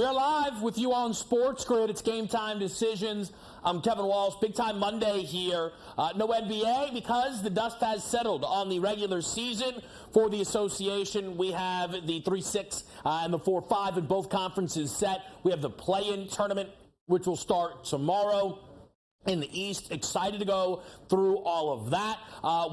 We're live with you on SportsGrid. It's GameTime Decisions. I'm Kevin Walsh. Big time Monday here. No NBA because the dust has settled on the regular season for the association. We have the 3-6 and the 4-5 in both conferences set. We have the play-in tournament, which will start tomorrow in the East. Excited to go through all of that.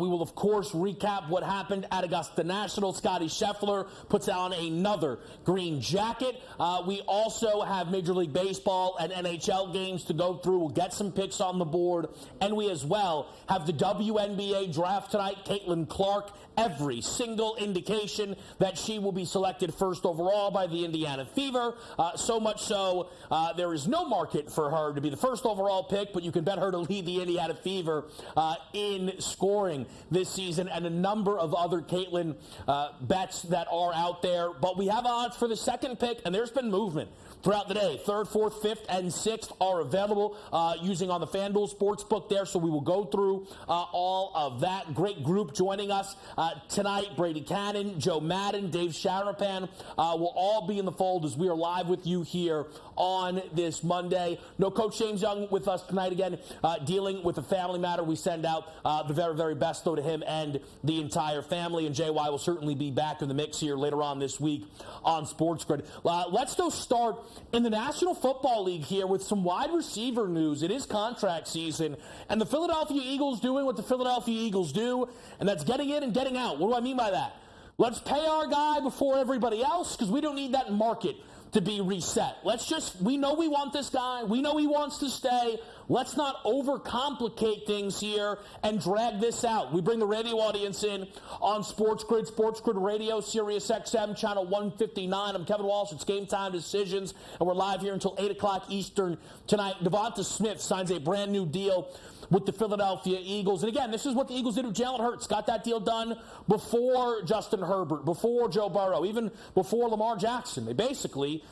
We will, of course, recap what happened at Augusta National. Scottie Scheffler puts on another green jacket. We also have Major League Baseball and NHL games to go through. We'll get some picks on the board. And we as well have the WNBA draft tonight. Caitlin Clark, every single indication that she will be selected first overall by the Indiana Fever. So much so, there is no market for her to be the first overall pick, but you can bet her to lead the Indiana Fever in scoring this season, and a number of other Caitlin bets that are out there. But we have odds for the second pick, and there's been movement throughout the day. 3rd, 4th, 5th, and 6th are available using on the FanDuel Sportsbook there, so we will go through all of that. Great group joining us tonight. Brady Cannon, Joe Madden, Dave Sharapan will all be in the fold as we are live with you here on this Monday. No Coach James Young with us tonight again, dealing with a family matter. We send out the very, very best, though, to him and the entire family, and JY will certainly be back in the mix here later on this week on SportsGrid. Let's go start in the National Football League here with some wide receiver news. It is contract season, and the Philadelphia Eagles doing what the Philadelphia Eagles do, and that's getting in and getting out. What do I mean by that? Let's pay our guy before everybody else because we don't need that market to be reset. We know we want this guy. We know he wants to stay. Let's not overcomplicate things here and drag this out. We bring the radio audience in on SportsGrid Radio, Sirius XM, channel 159. I'm Kevin Walsh. It's GameTime Decisions, and we're live here until 8 o'clock Eastern tonight. Devonta Smith signs a brand new deal with the Philadelphia Eagles. And again, this is what the Eagles did with Jalen Hurts. Got that deal done before Justin Herbert, before Joe Burrow, even before Lamar Jackson. They basically,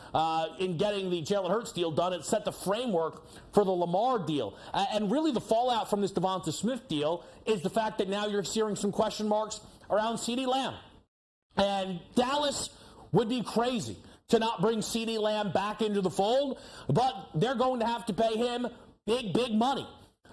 in getting the Jalen Hurts deal done, it set the framework for the Lamar deal. And really the fallout from this Devonta Smith deal is the fact that now you're hearing some question marks around CeeDee Lamb. And Dallas would be crazy to not bring CeeDee Lamb back into the fold, but they're going to have to pay him big, big money.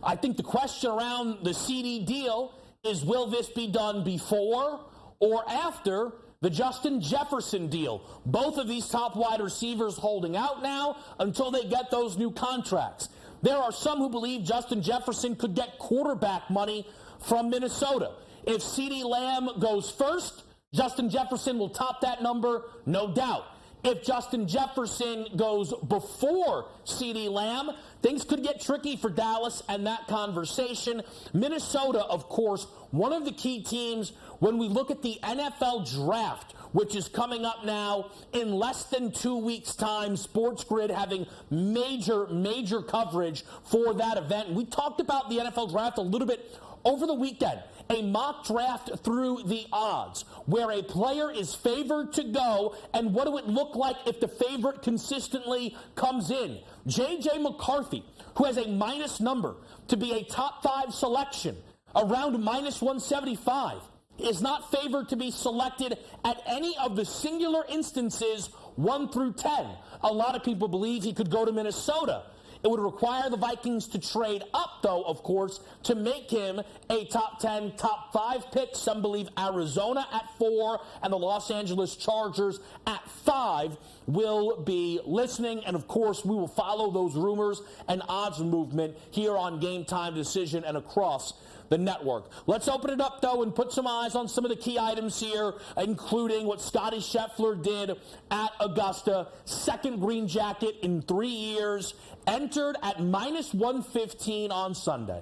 I think the question around the CD deal is, will this be done before or after the Justin Jefferson deal? Both of these top wide receivers holding out now until they get those new contracts. There are some who believe Justin Jefferson could get quarterback money from Minnesota. If CeeDee Lamb goes first, Justin Jefferson will top that number, no doubt. If Justin Jefferson goes before CeeDee Lamb, things could get tricky for Dallas and that conversation. Minnesota, of course, one of the key teams when we look at the NFL draft, which is coming up now in less than 2 weeks' time. SportsGrid having major coverage for that event. We talked about the NFL draft a little bit over the weekend. A mock draft through the odds, where a player is favored to go, and what do it look like if the favorite consistently comes in? J.J. McCarthy, who has a minus number to be a top 5 selection, around minus 175, is not favored to be selected at any of the singular instances 1 through 10. A lot of people believe he could go to Minnesota. It would require the Vikings to trade up, though, of course, to make him a top 10, top 5 pick. Some believe Arizona at 4 and the Los Angeles Chargers at 5 will be listening. And, of course, we will follow those rumors and odds movement here on GameTime Decision and across the network. Let's open it up, though, and put some eyes on some of the key items here, including what Scottie Scheffler did at Augusta. Second green jacket in 3 years. Entered at minus 115 on Sunday.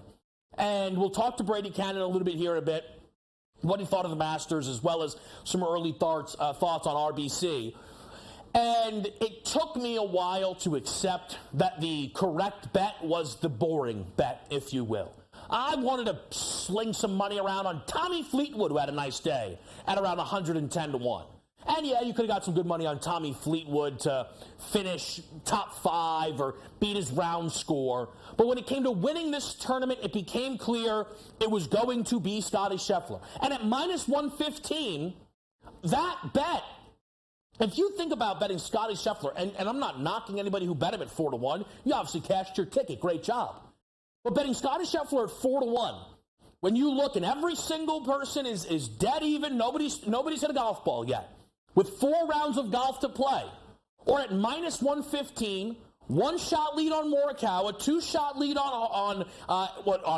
And we'll talk to Brady Cannon a little bit here in a bit, what he thought of the Masters, as well as some early thoughts on RBC. And it took me a while to accept that the correct bet was the boring bet, if you will. I wanted to sling some money around on Tommy Fleetwood, who had a nice day, at around 110 to 1. And yeah, you could have got some good money on Tommy Fleetwood to finish top 5 or beat his round score. But when it came to winning this tournament, it became clear it was going to be Scottie Scheffler. And at minus 115, that bet If you think about betting Scotty Scheffler, and I'm not knocking anybody who bet him at 4-1, you obviously cashed your ticket. Great job. But betting Scotty Scheffler at 4-1, when you look and every single person is dead even, nobody's hit a golf ball yet, with 4 rounds of golf to play, or at minus 115, 1-shot lead on Morikawa, 2-shot lead on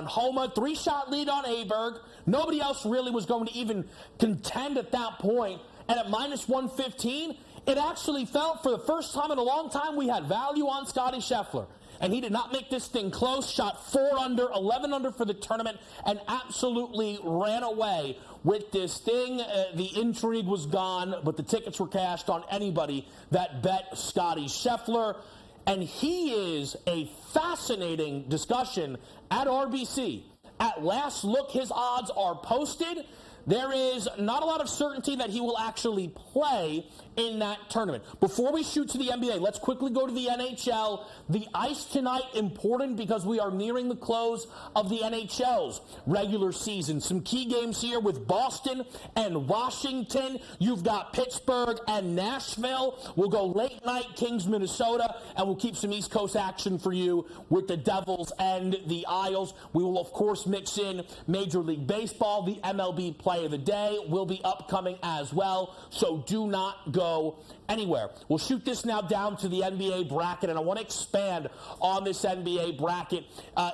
Homa, 3-shot lead on Aberg. Nobody else really was going to even contend at that point. And at minus 115, it actually felt for the first time in a long time we had value on Scotty Scheffler. And he did not make this thing close, shot 4 under, 11 under for the tournament, and absolutely ran away with this thing. The intrigue was gone, but the tickets were cashed on anybody that bet Scotty Scheffler. And he is a fascinating discussion at RBC. At last look, his odds are posted. There is not a lot of certainty that he will actually play in that tournament. Before we shoot to the NBA, let's quickly go to the NHL. The ice tonight, important because we are nearing the close of the NHL's regular season. Some key games here with Boston and Washington. You've got Pittsburgh and Nashville. We'll go late night, Kings, Minnesota, and we'll keep some East Coast action for you with the Devils and the Isles. We will, of course, mix in Major League Baseball. The MLB Play of the Day will be upcoming as well, so do not go anywhere. We'll shoot this now down to the NBA bracket, and I want to expand on this NBA bracket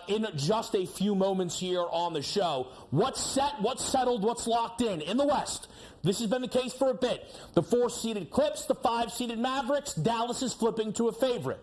in just a few moments here on the show. What's set, what's settled, what's locked in the West? This has been the case for a bit. The 4-seeded Clips, the 5-seeded Mavericks. Dallas is flipping to a favorite.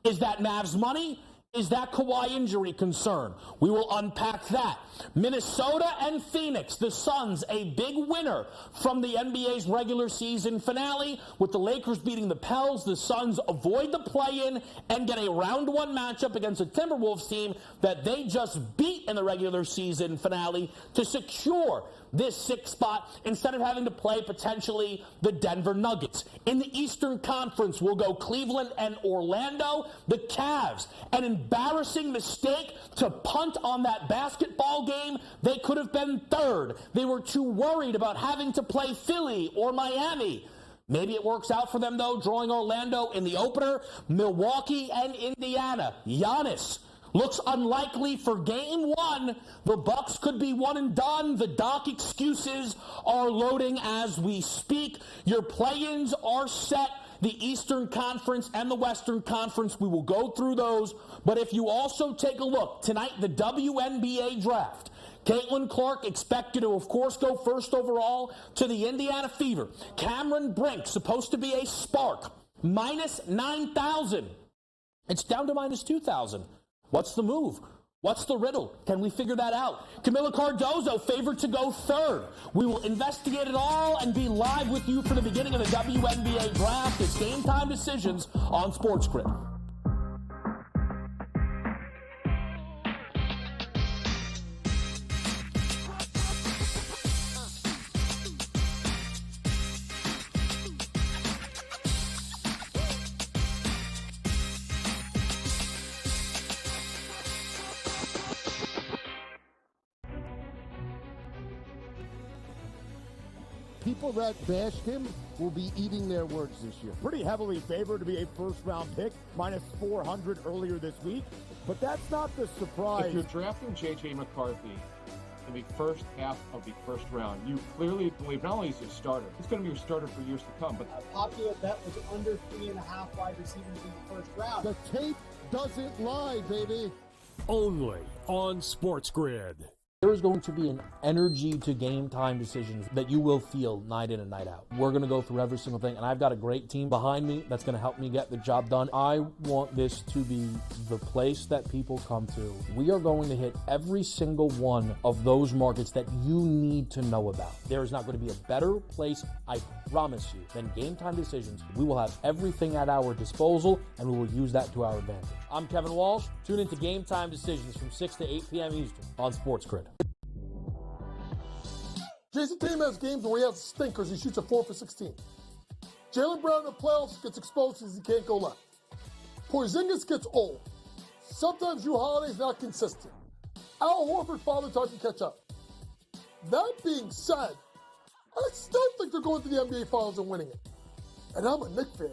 Is that Mavs money? Is that Kawhi injury concern? We will unpack that. Minnesota and Phoenix, the Suns, a big winner from the NBA's regular season finale. With the Lakers beating the Pels, the Suns avoid the play-in and get a round 1 matchup against a Timberwolves team that they just beat in the regular season finale to secure this 6th spot instead of having to play potentially the Denver Nuggets. In the Eastern Conference, we'll go Cleveland and Orlando. The Cavs, an embarrassing mistake to punt on that basketball game. They could have been 3rd. They were too worried about having to play Philly or Miami. Maybe it works out for them, though, drawing Orlando in the opener. Milwaukee and Indiana. Giannis looks unlikely for game 1. The Bucks could be one and done. The Doc excuses are loading as we speak. Your play-ins are set. The Eastern Conference and the Western Conference, we will go through those. But if you also take a look, tonight, the WNBA draft. Caitlin Clark expected to, of course, go first overall to the Indiana Fever. Cameron Brink, supposed to be a spark, minus 9,000. It's down to minus 2,000. What's the move? What's the riddle? Can we figure that out? Camila Cardozo favored to go 3rd. We will investigate it all and be live with you for the beginning of the WNBA draft. It's Game Time Decisions on SportsGrid. People that bashed him will be eating their words this year. Pretty heavily favored to be a first-round pick, minus 400 earlier this week. But that's not the surprise. If you're drafting J.J. McCarthy in the first half of the first round, you clearly believe not only is he a starter, he's going to be your starter for years to come. But a popular bet was under 3.5 wide receivers in the first round. The tape doesn't lie, baby. Only on SportsGrid. There is going to be an energy to Game Time Decisions that you will feel night in and night out. We're going to go through every single thing, and I've got a great team behind me that's going to help me get the job done. I want this to be the place that people come to. We are going to hit every single one of those markets that you need to know about. There is not going to be a better place, I promise you, than Game Time Decisions. We will have everything at our disposal, and we will use that to our advantage. I'm Kevin Walsh. Tune into Game Time Decisions from 6 to 8 p.m. Eastern on SportsGrid. Jason Tatum has games where he has stinkers. He shoots a 4 for 16. Jaylen Brown in the playoffs gets exposed because he can't go left. Porzingis gets old. Sometimes Jrue Holiday's not consistent. Al Horford father time to catch up. That being said, I still think they're going to the NBA Finals and winning it. And I'm a Knicks fan.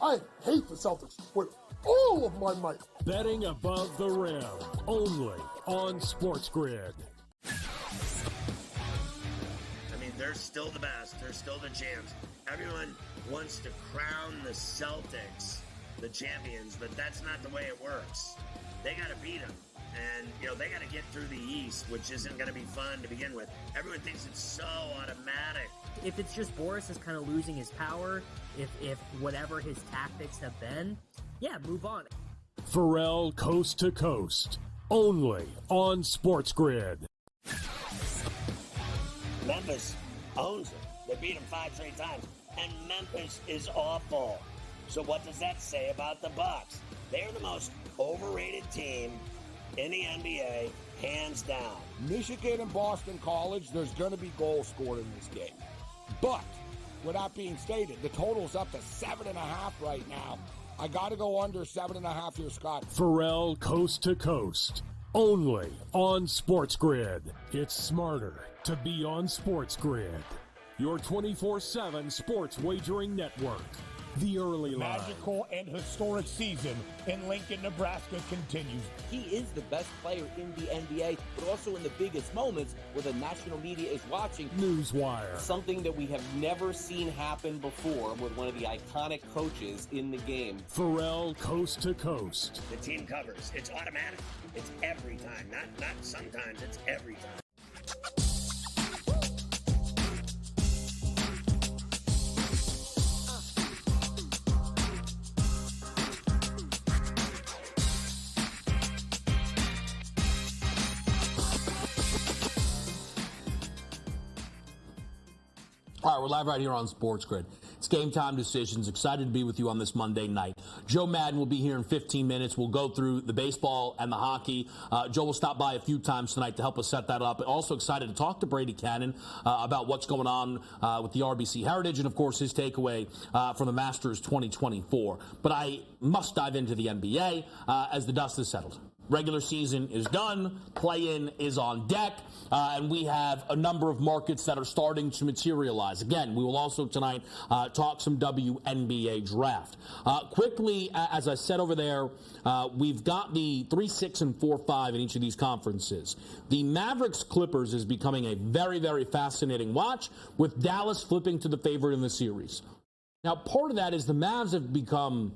I hate the Celtics with all of my might. Betting above the rim, only on SportsGrid. I mean, they're still the best. They're still the champs. Everyone wants to crown the Celtics the champions, but that's not the way it works. They got to beat them. And, they got to get through the East, which isn't going to be fun to begin with. Everyone thinks it's so automatic. If it's just Boris is kind of losing his power, if whatever his tactics have been, yeah, move on. Pharrell Coast to Coast, only on SportsGrid. Memphis owns it. They beat them 5 straight times. And Memphis is awful. So what does that say about the Bucks? They're the most overrated team in the NBA, hands down. Michigan and Boston College, there's going to be goals scored in this game. But, with that being stated, the total's up to 7.5 right now. I got to go under 7.5 here, Scott. Pharrell Coast to Coast, only on SportsGrid. It's smarter to be on SportsGrid. Your 24/7 sports wagering network. The early line. Magical and historic season in Lincoln, Nebraska continues. He is the best player in the NBA, but also in the biggest moments where the national media is watching. Newswire. Something that we have never seen happen before with one of the iconic coaches in the game. Pharrell Coast to Coast. The team covers. It's automatic. It's every time. Not sometimes. It's every time. All right, we're live right here on SportsGrid. It's Game Time Decisions. Excited to be with you on this Monday night. Joe Madden will be here in 15 minutes. We'll go through the baseball and the hockey. Joe will stop by a few times tonight to help us set that up. Also excited to talk to Brady Cannon about what's going on with the RBC Heritage and, of course, his takeaway from the Masters 2024. But I must dive into the NBA as the dust is settled. Regular season is done, play-in is on deck, and we have a number of markets that are starting to materialize. Again, we will also tonight talk some WNBA draft. Quickly, as I said over there, we've got the 3-6 and 4-5 in each of these conferences. The Mavericks-Clippers is becoming a very, very fascinating watch, with Dallas flipping to the favorite in the series. Now, part of that is the Mavs have become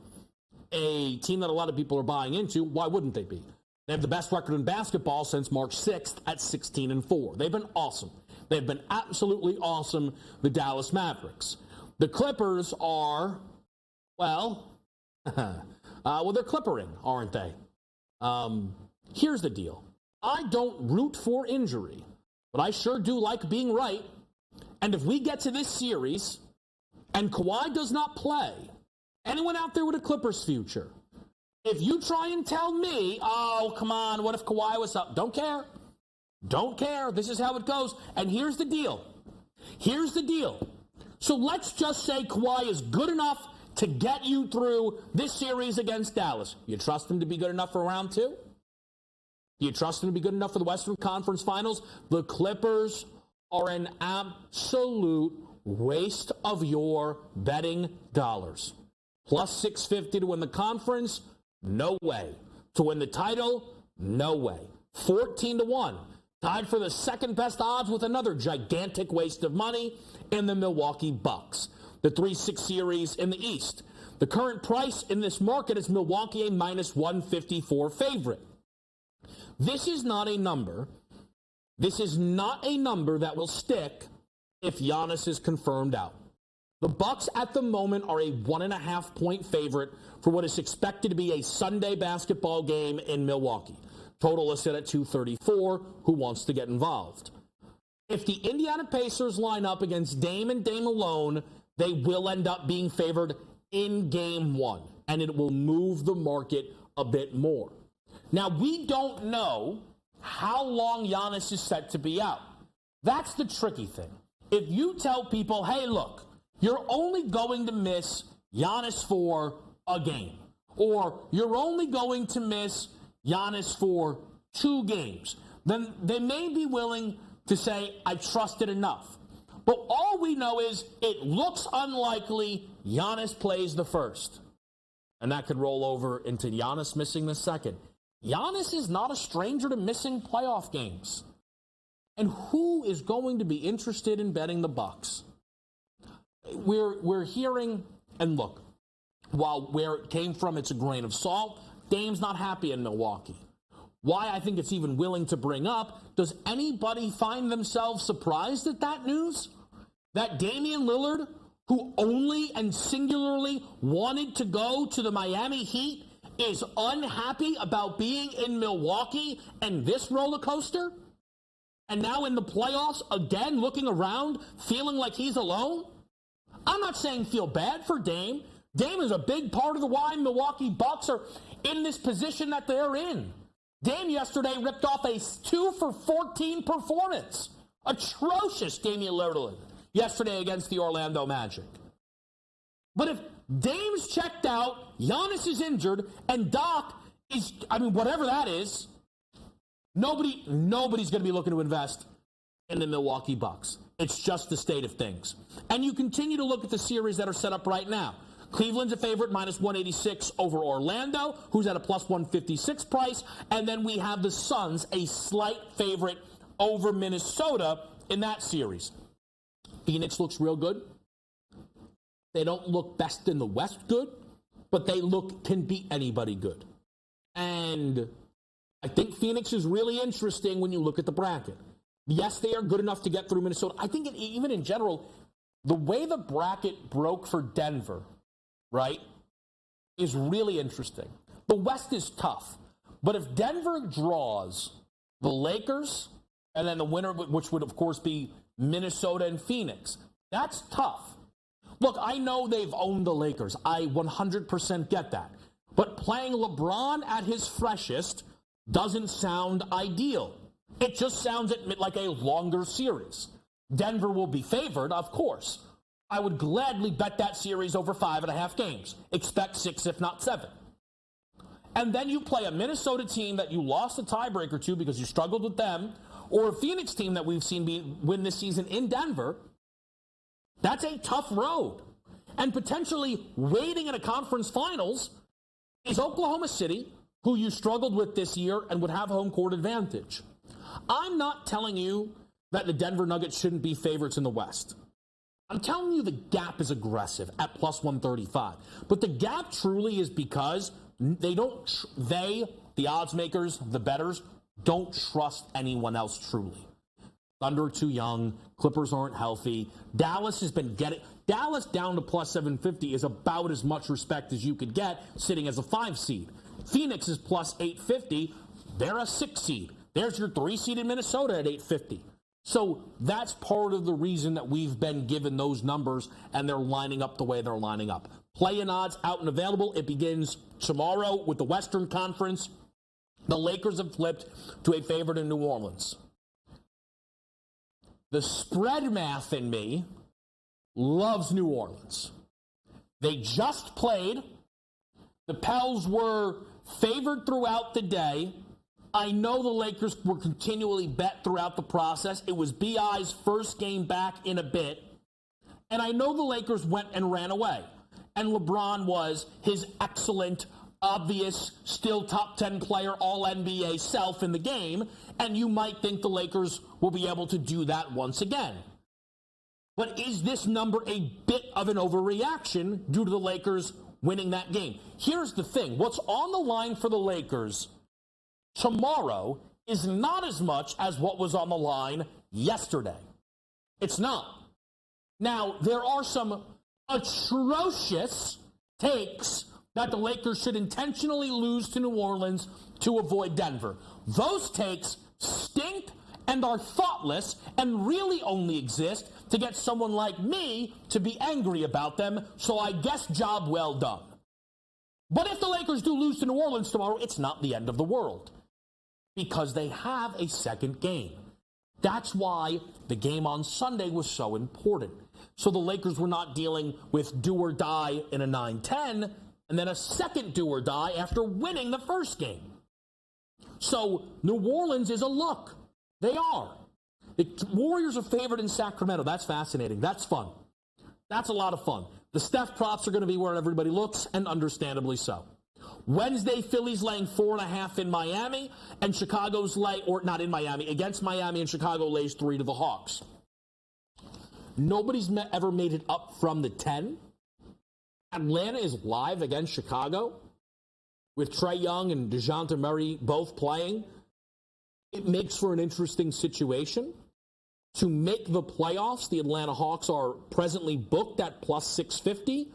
a team that a lot of people are buying into. Why wouldn't they be? They have the best record in basketball since March 6th at 16-4. They've been awesome. They've been absolutely awesome, the Dallas Mavericks. The Clippers are, well, they're clippering, aren't they? Here's the deal. I don't root for injury, but I sure do like being right. And if we get to this series and Kawhi does not play, anyone out there with a Clippers future, if you try and tell me, oh, come on, what if Kawhi was up? Don't care. Don't care. This is how it goes. And here's the deal. Here's the deal. So let's just say Kawhi is good enough to get you through this series against Dallas. You trust him to be good enough for round 2? You trust him to be good enough for the Western Conference Finals? The Clippers are an absolute waste of your betting dollars. Plus 650 to win the conference? No way. To win the title? No way. 14-1. Tied for the second best odds with another gigantic waste of money in the Milwaukee Bucks. The 3-6 series in the East. The current price in this market is Milwaukee a minus 154 favorite. This is not a number. This is not a number that will stick if Giannis is confirmed out. The Bucks at the moment are a 1.5-point favorite for what is expected to be a Sunday basketball game in Milwaukee. Total is set at 234. Who wants to get involved? If the Indiana Pacers line up against Dame and Dame alone, they will end up being favored in Game 1, and it will move the market a bit more. Now, we don't know how long Giannis is set to be out. That's the tricky thing. If you tell people, hey, look, you're only going to miss Giannis for a game, or you're only going to miss Giannis for 2 games, then they may be willing to say, I trust it enough. But all we know is it looks unlikely Giannis plays the first. And that could roll over into Giannis missing the second. Giannis is not a stranger to missing playoff games. And who is going to be interested in betting the Bucks? We're hearing, and look, while where it came from, it's a grain of salt. Dame's not happy in Milwaukee. Why I think it's even willing to bring up, does anybody find themselves surprised at that news? That Damian Lillard, who only and singularly wanted to go to the Miami Heat, is unhappy about being in Milwaukee and this roller coaster? And now in the playoffs, again, looking around, feeling like he's alone? I'm not saying feel bad for Dame. Dame is a big part of the why Milwaukee Bucks are in this position that they're in. Dame yesterday ripped off a 2 for 14 performance. Atrocious, Damian Lillard, yesterday against the Orlando Magic. But if Dame's checked out, Giannis is injured, and Doc is, whatever that is, nobody's going to be looking to invest in the Milwaukee Bucks. It's just the state of things. And you continue to look at the series that are set up right now. Cleveland's a favorite, minus 186 over Orlando, who's at a plus 156 price. And then we have the Suns, a slight favorite over Minnesota in that series. Phoenix looks real good. They don't look best in the West good, but they can beat anybody good. And I think Phoenix is really interesting when you look at the bracket. Yes, they are good enough to get through Minnesota. I think even in general, the way the bracket broke for Denver, right, is really interesting. The West is tough. But if Denver draws the Lakers, and then the winner, which would, of course, be Minnesota and Phoenix, that's tough. Look, I know they've owned the Lakers. I 100% get that. But playing LeBron at his freshest doesn't sound ideal. It just sounds like a longer series. Denver will be favored, of course. I would gladly bet that series over 5.5 games. Expect 6, if not 7. And then you play a Minnesota team that you lost a tiebreaker to because you struggled with them, or a Phoenix team that we've seen win this season in Denver. That's a tough road. And potentially waiting in a conference finals is Oklahoma City, who you struggled with this year and would have home court advantage. I'm not telling you that the Denver Nuggets shouldn't be favorites in the West. I'm telling you the gap is aggressive at plus 135. But the gap truly is because the odds makers, the bettors, don't trust anyone else truly. Thunder are too young. Clippers aren't healthy. Dallas down to plus 750 is about as much respect as you could get sitting as a 5 seed. Phoenix is plus 850. They're a 6 seed. There's your 3 seed in Minnesota at 850. So that's part of the reason that we've been given those numbers, and they're lining up the way they're lining up. Play-in odds out and available. It begins tomorrow with the Western Conference. The Lakers have flipped to a favorite in New Orleans. The spread math in me loves New Orleans. They just played. The Pels were favored throughout the day. I know the Lakers were continually bet throughout the process. It was B.I.'s first game back in a bit. And I know the Lakers went and ran away. And LeBron was his excellent, obvious, still top 10 player, all-NBA self in the game. And you might think the Lakers will be able to do that once again. But is this number a bit of an overreaction due to the Lakers winning that game? Here's the thing. What's on the line for the Lakers tomorrow is not as much as what was on the line yesterday. It's not. Now, there are some atrocious takes that the Lakers should intentionally lose to New Orleans to avoid Denver. Those takes stink and are thoughtless and really only exist to get someone like me to be angry about them, so I guess job well done. But if the Lakers do lose to New Orleans tomorrow, it's not the end of the world, because they have a second game. That's why the game on Sunday was so important. So the Lakers were not dealing with do or die in a 9-10, and then a second do or die after winning the first game. So New Orleans is a look. They are. The Warriors are favored in Sacramento. That's fascinating. That's fun. That's a lot of fun. The Steph props are going to be where everybody looks, and understandably so. Wednesday, Philly's laying 4.5 in Miami, and Chicago's not in Miami, against Miami, and Chicago lays 3 to the Hawks. Nobody's ever made it up from the 10. Atlanta is live against Chicago, with Trae Young and DeJounte Murray both playing. It makes for an interesting situation. To make the playoffs, the Atlanta Hawks are presently booked at plus 650.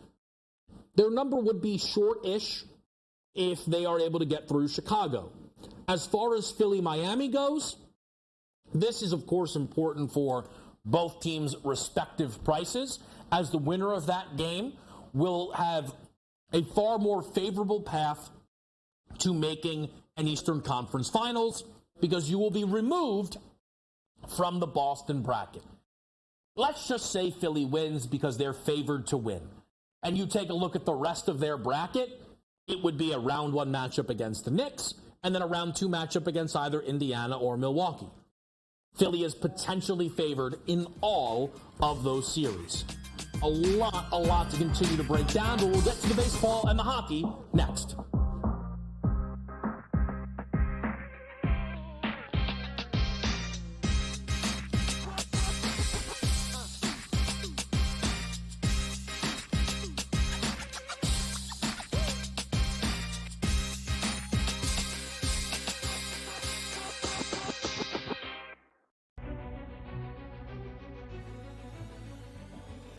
Their number would be short-ish if they are able to get through Chicago. As far as Philly-Miami goes, this is, of course, important for both teams' respective prices, as the winner of that game will have a far more favorable path to making an Eastern Conference Finals, because you will be removed from the Boston bracket. Let's just say Philly wins because they're favored to win. And you take a look at the rest of their bracket, it would be a round 1 matchup against the Knicks, and then a round 2 matchup against either Indiana or Milwaukee. Philly is potentially favored in all of those series. A lot to continue to break down, but we'll get to the baseball and the hockey next.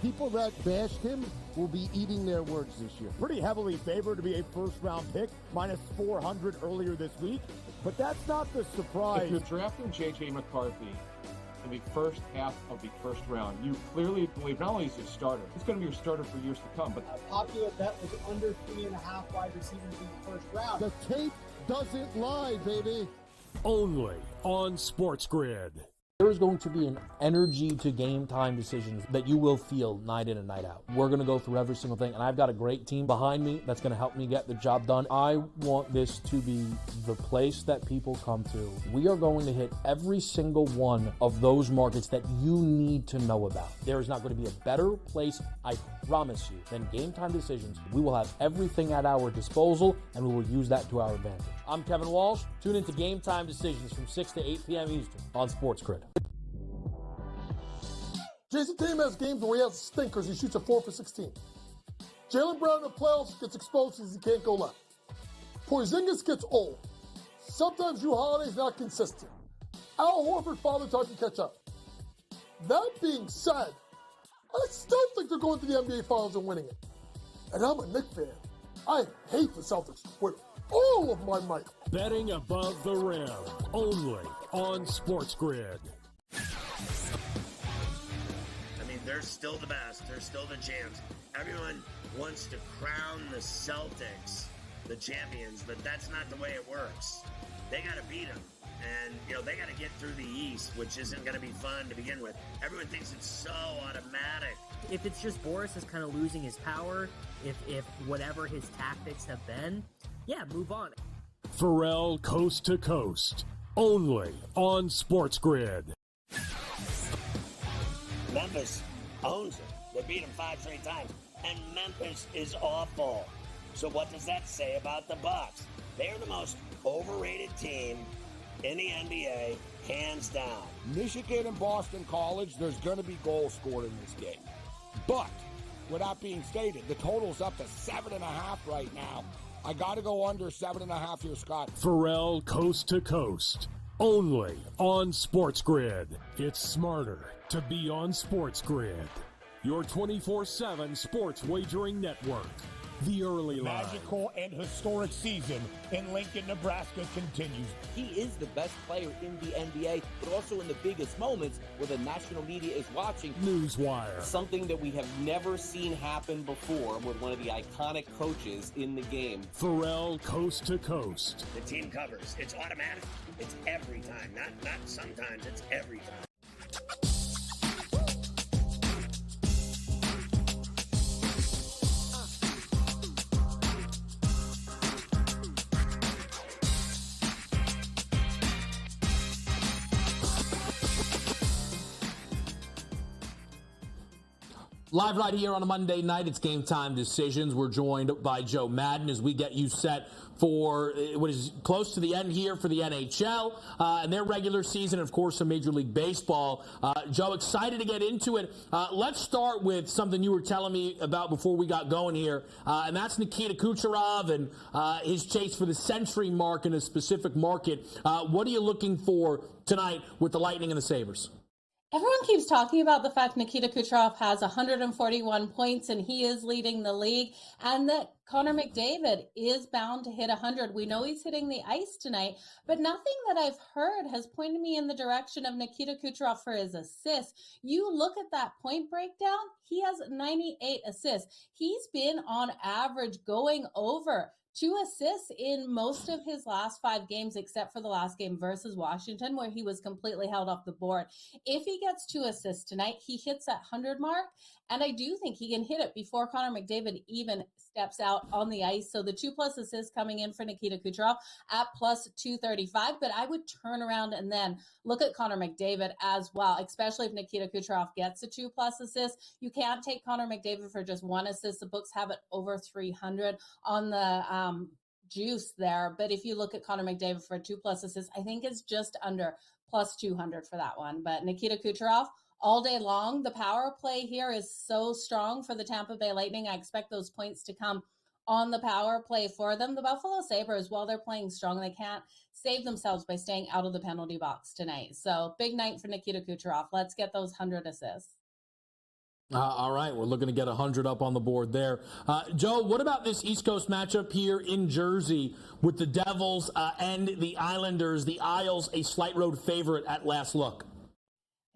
People that bashed him will be eating their words this year. Pretty heavily favored to be a first-round pick, minus 400 earlier this week. But that's not the surprise. If you're drafting J.J. McCarthy in the first half of the first round, you clearly believe not only is he a starter, he's going to be your starter for years to come. But A popular bet was under 3.5 wide receivers in the first round. The tape doesn't lie, baby. Only on SportsGrid. There is going to be an energy to game time decisions that you will feel night in and night out. We're going to go through every single thing, and I've got a great team behind me that's going to help me get the job done. I want this to be the place that people come to. We are going to hit every single one of those markets that you need to know about. There is not going to be a better place, I promise you, than Game Time Decisions. We will have everything at our disposal, and we will use that to our advantage. I'm Kevin Walsh. Tune into Game Time Decisions from 6 to 8 p.m. Eastern on SportsGrid. Jason Tatum has games where he has stinkers. He shoots a 4 for 16. Jaylen Brown in the playoffs gets exposed because he can't go left. Porzingis gets old. Sometimes Drew Holiday's not consistent. Al Horford father time to catch up. That being said, I still think they're going to the NBA Finals and winning it. And I'm a Knicks fan. I hate the Celtics with all of my might. Betting above the rim, only on SportsGrid. I mean, they're still the best. They're still the champs. Everyone wants to crown the Celtics the champions, but that's not the way it works. They got to beat them. And, they got to get through the East, which isn't going to be fun to begin with. Everyone thinks it's so automatic. If it's just Boris is kind of losing his power, if whatever his tactics have been, yeah, move on. Pharrell Coast to Coast, only on SportsGrid. Memphis owns it. They beat them 5 straight times. And Memphis is awful. So what does that say about the Bucks? They're the most overrated team in the NBA, hands down. Michigan and Boston College, there's going to be goals scored in this game. But, with that being stated, the total's up to 7.5 right now. I got to go under 7.5 here, Scott. Pharrell Coast to Coast, only on SportsGrid. It's smarter to be on SportsGrid. Your 24/7 sports wagering network. The early line. Magical and historic season in Lincoln, Nebraska continues. He is the best player in the NBA, but also in the biggest moments where the national media is watching. Newswire. Something that we have never seen happen before with one of the iconic coaches in the game. Pharrell Coast to Coast. The team covers. It's automatic. It's every time. Not sometimes. It's every time. Live right here on a Monday night, it's Game Time Decisions. We're joined by Joe Madden as we get you set for what is close to the end here for the NHL and their regular season, and of course, some Major League Baseball. Joe, excited to get into it. Let's start with something you were telling me about before we got going here, and that's Nikita Kucherov and his chase for the century mark in a specific market. What are you looking for tonight with the Lightning and the Sabres? Everyone keeps talking about the fact Nikita Kucherov has 141 points and he is leading the league, and that Connor McDavid is bound to hit 100. We know he's hitting the ice tonight, but nothing that I've heard has pointed me in the direction of Nikita Kucherov for his assists. You look at that point breakdown, he has 98 assists. He's been on average going over 2 assists in most of his last 5 games, except for the last game versus Washington, where he was completely held off the board. If he gets 2 assists tonight, he hits that 100 mark, and I do think he can hit it before Connor McDavid even steps out on the ice. So the 2+ assists coming in for Nikita Kucherov at plus 235, but I would turn around and then look at Connor McDavid as well, especially if Nikita Kucherov gets a 2+ assists. You can't take Connor McDavid for just 1 assist. The books have it over 300 on the juice there. But if you look at Connor McDavid for 2+ assists, I think it's just under plus 200 for that one. But Nikita Kucherov, all day long. The power play here is so strong for the Tampa Bay Lightning. I expect those points to come on the power play for them. The Buffalo Sabres, while they're playing strong, they can't save themselves by staying out of the penalty box tonight. So big night for Nikita Kucherov. Let's get those 100 assists. All right, we're looking to get 100 up on the board there. Joe, what about this East Coast matchup here in Jersey with the Devils and the Islanders? The Isles, a slight road favorite at last look.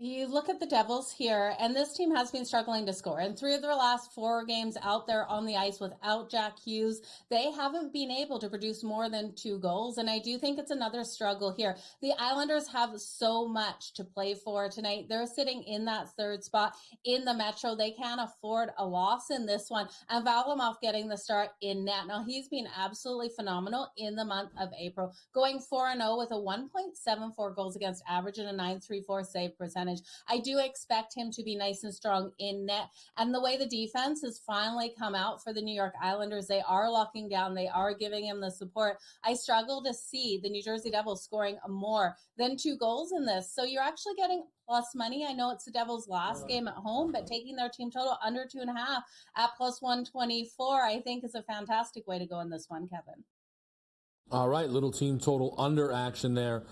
You look at the Devils here, and this team has been struggling to score. In 3 of their last 4 games out there on the ice without Jack Hughes, they haven't been able to produce more than 2 goals, and I do think it's another struggle here. The Islanders have so much to play for tonight. They're sitting in that 3rd spot in the Metro. They can't afford a loss in this one, and Varlamov getting the start in net. Now, he's been absolutely phenomenal in the month of April, going 4-0 with a 1.74 goals against average and a 9.34 save percentage. I do expect him to be nice and strong in net. And the way the defense has finally come out for the New York Islanders, they are locking down. They are giving him the support. I struggle to see the New Jersey Devils scoring more than 2 goals in this. So you're actually getting plus money. I know it's the Devils' last game at home, but taking their team total under 2.5 at plus 124, I think is a fantastic way to go in this one, Kevin. All right, little team total under action there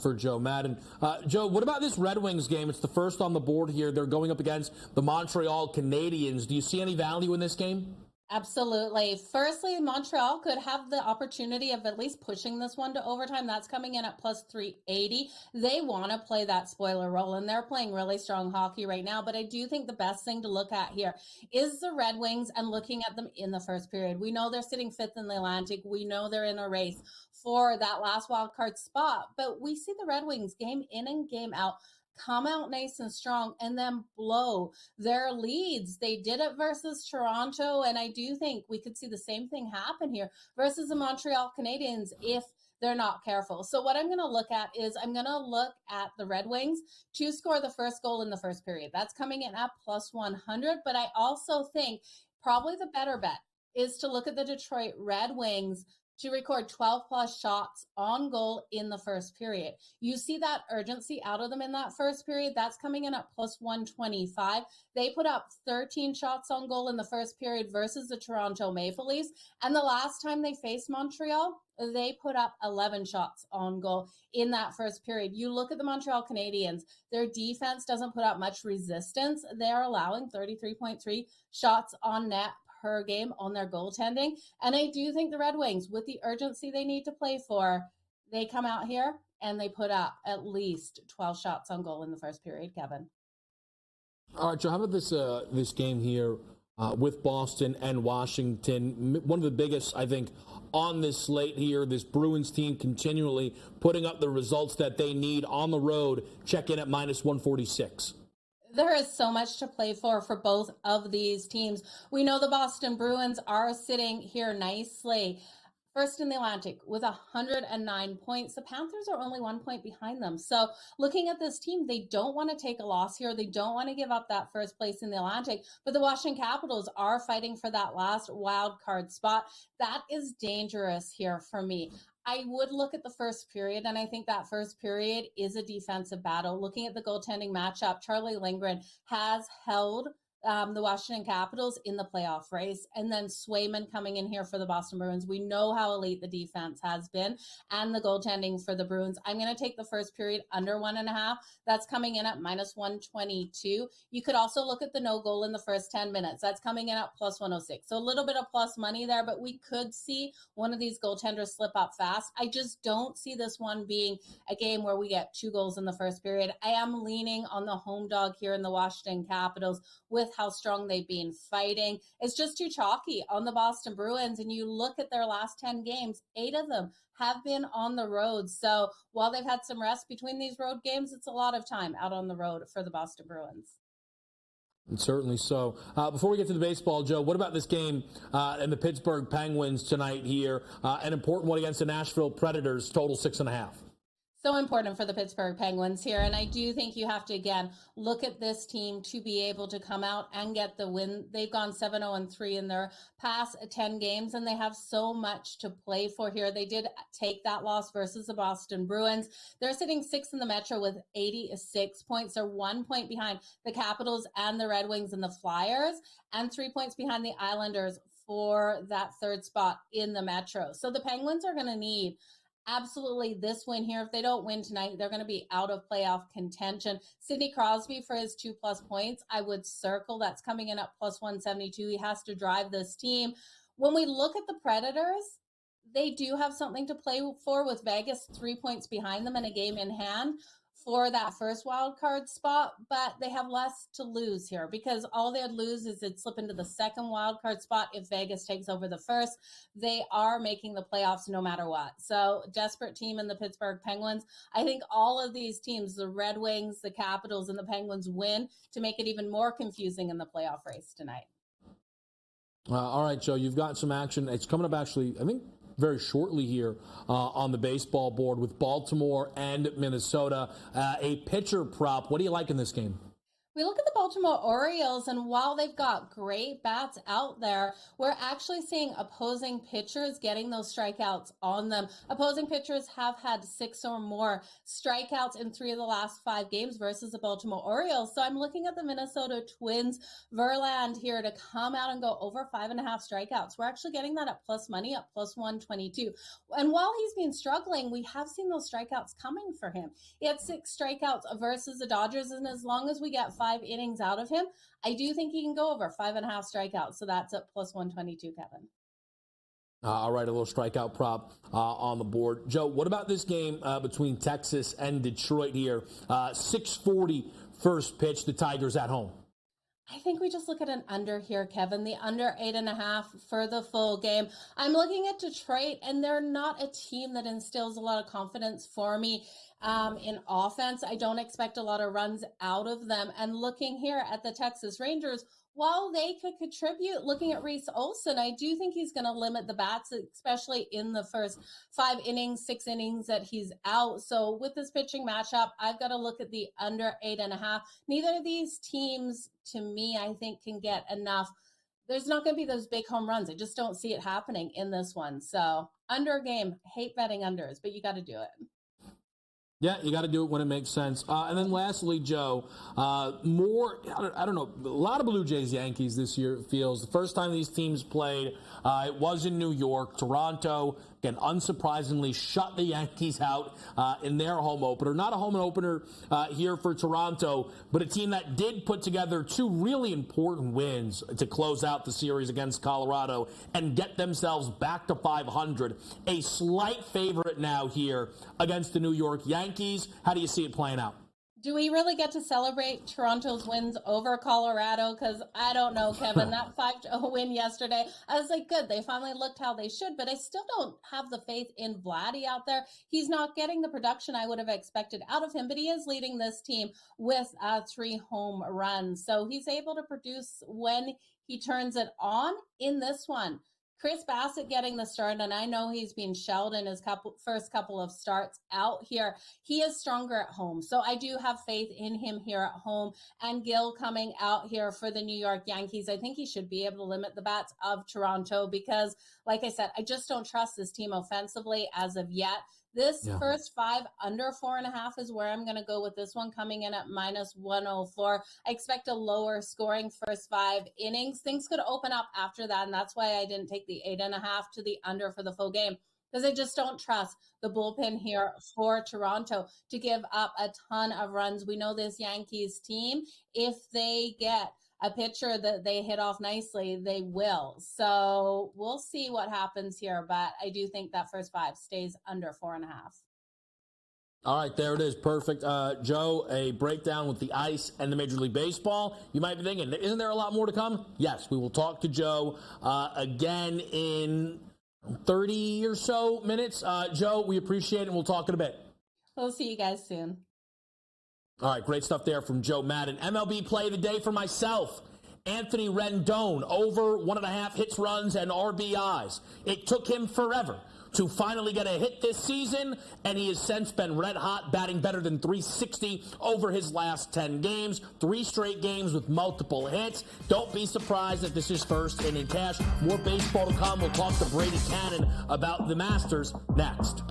for Joe Madden. Joe, what about this Red Wings game? It's the first on the board here. They're going up against the Montreal Canadiens. Do you see any value in this game? Absolutely. Firstly, Montreal could have the opportunity of at least pushing this one to overtime. That's coming in at plus 380. They want to play that spoiler role, and they're playing really strong hockey right now. But I do think the best thing to look at here is the Red Wings and looking at them in the first period. We know they're sitting 5th in the Atlantic. We know they're in a race for that last wild card spot. But we see the Red Wings game in and game out come out nice and strong and then blow their leads. They did it versus Toronto, and I do think we could see the same thing happen here versus the Montreal Canadiens if they're not careful. So what I'm going to look at is I'm going to look at the Red Wings to score the first goal in the first period. That's coming in at plus 100, but I also think probably the better bet is to look at the Detroit Red Wings to record 12 plus shots on goal in the first period. You see that urgency out of them in that first period. That's coming in at plus 125. They put up 13 shots on goal in the first period versus the Toronto Maple Leafs. And the last time they faced Montreal, they put up 11 shots on goal in that first period. You look at the Montreal Canadiens, their defense doesn't put up much resistance. They're allowing 33.3 shots on net per game on their goaltending. And I do think the Red Wings, with the urgency they need to play for, they come out here and they put up at least 12 shots on goal in the first period, Kevin. All right, Joe, how about this game here with Boston and Washington? One of the biggest, I think, on this slate here, this Bruins team continually putting up the results that they need on the road. Check in at minus 146. There is so much to play for both of these teams. We know the Boston Bruins are sitting here nicely first in the Atlantic with 109 points. The Panthers are only 1 point behind them. So looking at this team, they don't want to take a loss here. They don't want to give up that first place in the Atlantic, but the Washington Capitals are fighting for that last wild card spot. That is dangerous here for me. I would look at the first period, and I think that first period is a defensive battle. Looking at the goaltending matchup, Charlie Lindgren has held the Washington Capitals in the playoff race, and then Swayman coming in here for the Boston Bruins. We know how elite the defense has been and the goaltending for the Bruins. I'm going to take the first period under 1.5. That's coming in at -122. You could also look at the no goal in the first 10 minutes. That's coming in at +106. So a little bit of plus money there, but we could see one of these goaltenders slip up fast. I just don't see this one being a game where we get 2 goals in the first period. I am leaning on the home dog here in the Washington Capitals with how strong they've been fighting. It's just too chalky on the Boston Bruins. And you look at their last 10 games, 8 of them have been on the road. So while they've had some rest between these road games, it's a lot of time out on the road for the Boston Bruins. And certainly so. Before we get to the baseball, Joe, what about this game and the Pittsburgh Penguins tonight here? An important one against the Nashville Predators, total 6.5. So important for the Pittsburgh Penguins here. And I do think you have to, again, look at this team to be able to come out and get the win. They've gone 7-0-3 in their past 10 games, and they have so much to play for here. They did take that loss versus the Boston Bruins. They're sitting 6th in the Metro with 86 points. They're 1 point behind the Capitals and the Red Wings and the Flyers, and 3 points behind the Islanders for that third spot in the Metro. So the Penguins are going to need absolutely this win here. If they don't win tonight, they're going to be out of playoff contention. Sidney Crosby for his 2+ points, I would circle. That's coming in at +172. He has to drive this team. When we look at the Predators, they do have something to play for with Vegas 3 points behind them and a game in hand for that first wild card spot, but they have less to lose here because all they'd lose is they'd slip into the second wild card spot if Vegas takes over the first. They are making the playoffs no matter what. So desperate team in the Pittsburgh Penguins. I think all of these teams, the Red Wings, the Capitals, and the Penguins win to make it even more confusing in the playoff race tonight. All right, Joe, you've got some action. It's coming up actually, I think, very shortly here on the baseball board with Baltimore and Minnesota. A pitcher prop. What do you like in this game? We look at the Baltimore Orioles, and while they've got great bats out there, we're actually seeing opposing pitchers getting those strikeouts on them. Opposing pitchers have had 6 or more strikeouts in 3 of the last 5 games versus the Baltimore Orioles. So I'm looking at the Minnesota Twins, Verland here to come out and go over 5.5 strikeouts. We're actually getting that at plus money, at +122. And while he's been struggling, we have seen those strikeouts coming for him. He had 6 strikeouts versus the Dodgers, and as long as we get 5 innings out of him, I do think he can go over 5.5 strikeouts. So that's at +122, Kevin. All right, a little strikeout prop on the board. Joe, what about this game between Texas and Detroit here? 6:40 first pitch, the Tigers at home. I think we just look at an under here, Kevin. The under 8.5 for the full game. I'm looking at Detroit, and they're not a team that instills a lot of confidence for me in offense. I don't expect a lot of runs out of them. And looking here at the Texas Rangers, while they could contribute, looking at Reese Olson, I do think he's going to limit the bats, especially in the first 5 innings, 6 innings that he's out. So with this pitching matchup, I've got to look at the under 8.5. Neither of these teams, to me, I think can get enough. There's not going to be those big home runs. I just don't see it happening in this one. So under game, hate betting unders, but you got to do it. Yeah, you got to do it when it makes sense. And then lastly, Joe, I don't know, a lot of Blue Jays Yankees this year, it feels. The first time these teams played, it was in New York. Toronto, again, unsurprisingly, shut the Yankees out in their home opener. Not a home opener here for Toronto, but a team that did put together 2 really important wins to close out the series against Colorado and get themselves back to 500. A slight favorite now here against the New York Yankees. How do you see it playing out? Do we really get to celebrate Toronto's wins over Colorado? Because I don't know, Kevin, that 5-0 win yesterday, I was like, good, they finally looked how they should, but I still don't have the faith in Vladdy out there. He's not getting the production I would have expected out of him, but he is leading this team with 3 home runs. So he's able to produce when he turns it on in this one. Chris Bassett getting the start, and I know he's been shelled in his first couple of starts out here. He is stronger at home, so I do have faith in him here at home. And Gill coming out here for the New York Yankees, I think he should be able to limit the bats of Toronto because, like I said, I just don't trust this team offensively as of yet. This first 5 under 4.5 is where I'm going to go with this one, coming in at -104. I expect a lower scoring first 5 innings. Things could open up after that, and that's why I didn't take the 8.5 to the under for the full game, because I just don't trust the bullpen here for Toronto to give up a ton of runs. We know this Yankees team, if they get a pitcher that they hit off nicely, they will. So we'll see what happens here, but I do think that first 5 stays under 4.5. All right, there it is. Perfect. Joe, a breakdown with the ice and the Major League Baseball. You might be thinking, isn't there a lot more to come? Yes, we will talk to Joe again in 30 or so minutes. Joe, we appreciate it, and we'll talk in a bit. We'll see you guys soon. All right, great stuff there from Joe Madden. MLB play of the day for myself. Anthony Rendon, over 1.5 hits, runs, and RBIs. It took him forever to finally get a hit this season, and he has since been red hot, batting better than .360 over his last 10 games. 3 straight games with multiple hits. Don't be surprised if this is first inning cash. More baseball to come. We'll talk to Brady Cannon about the Masters next.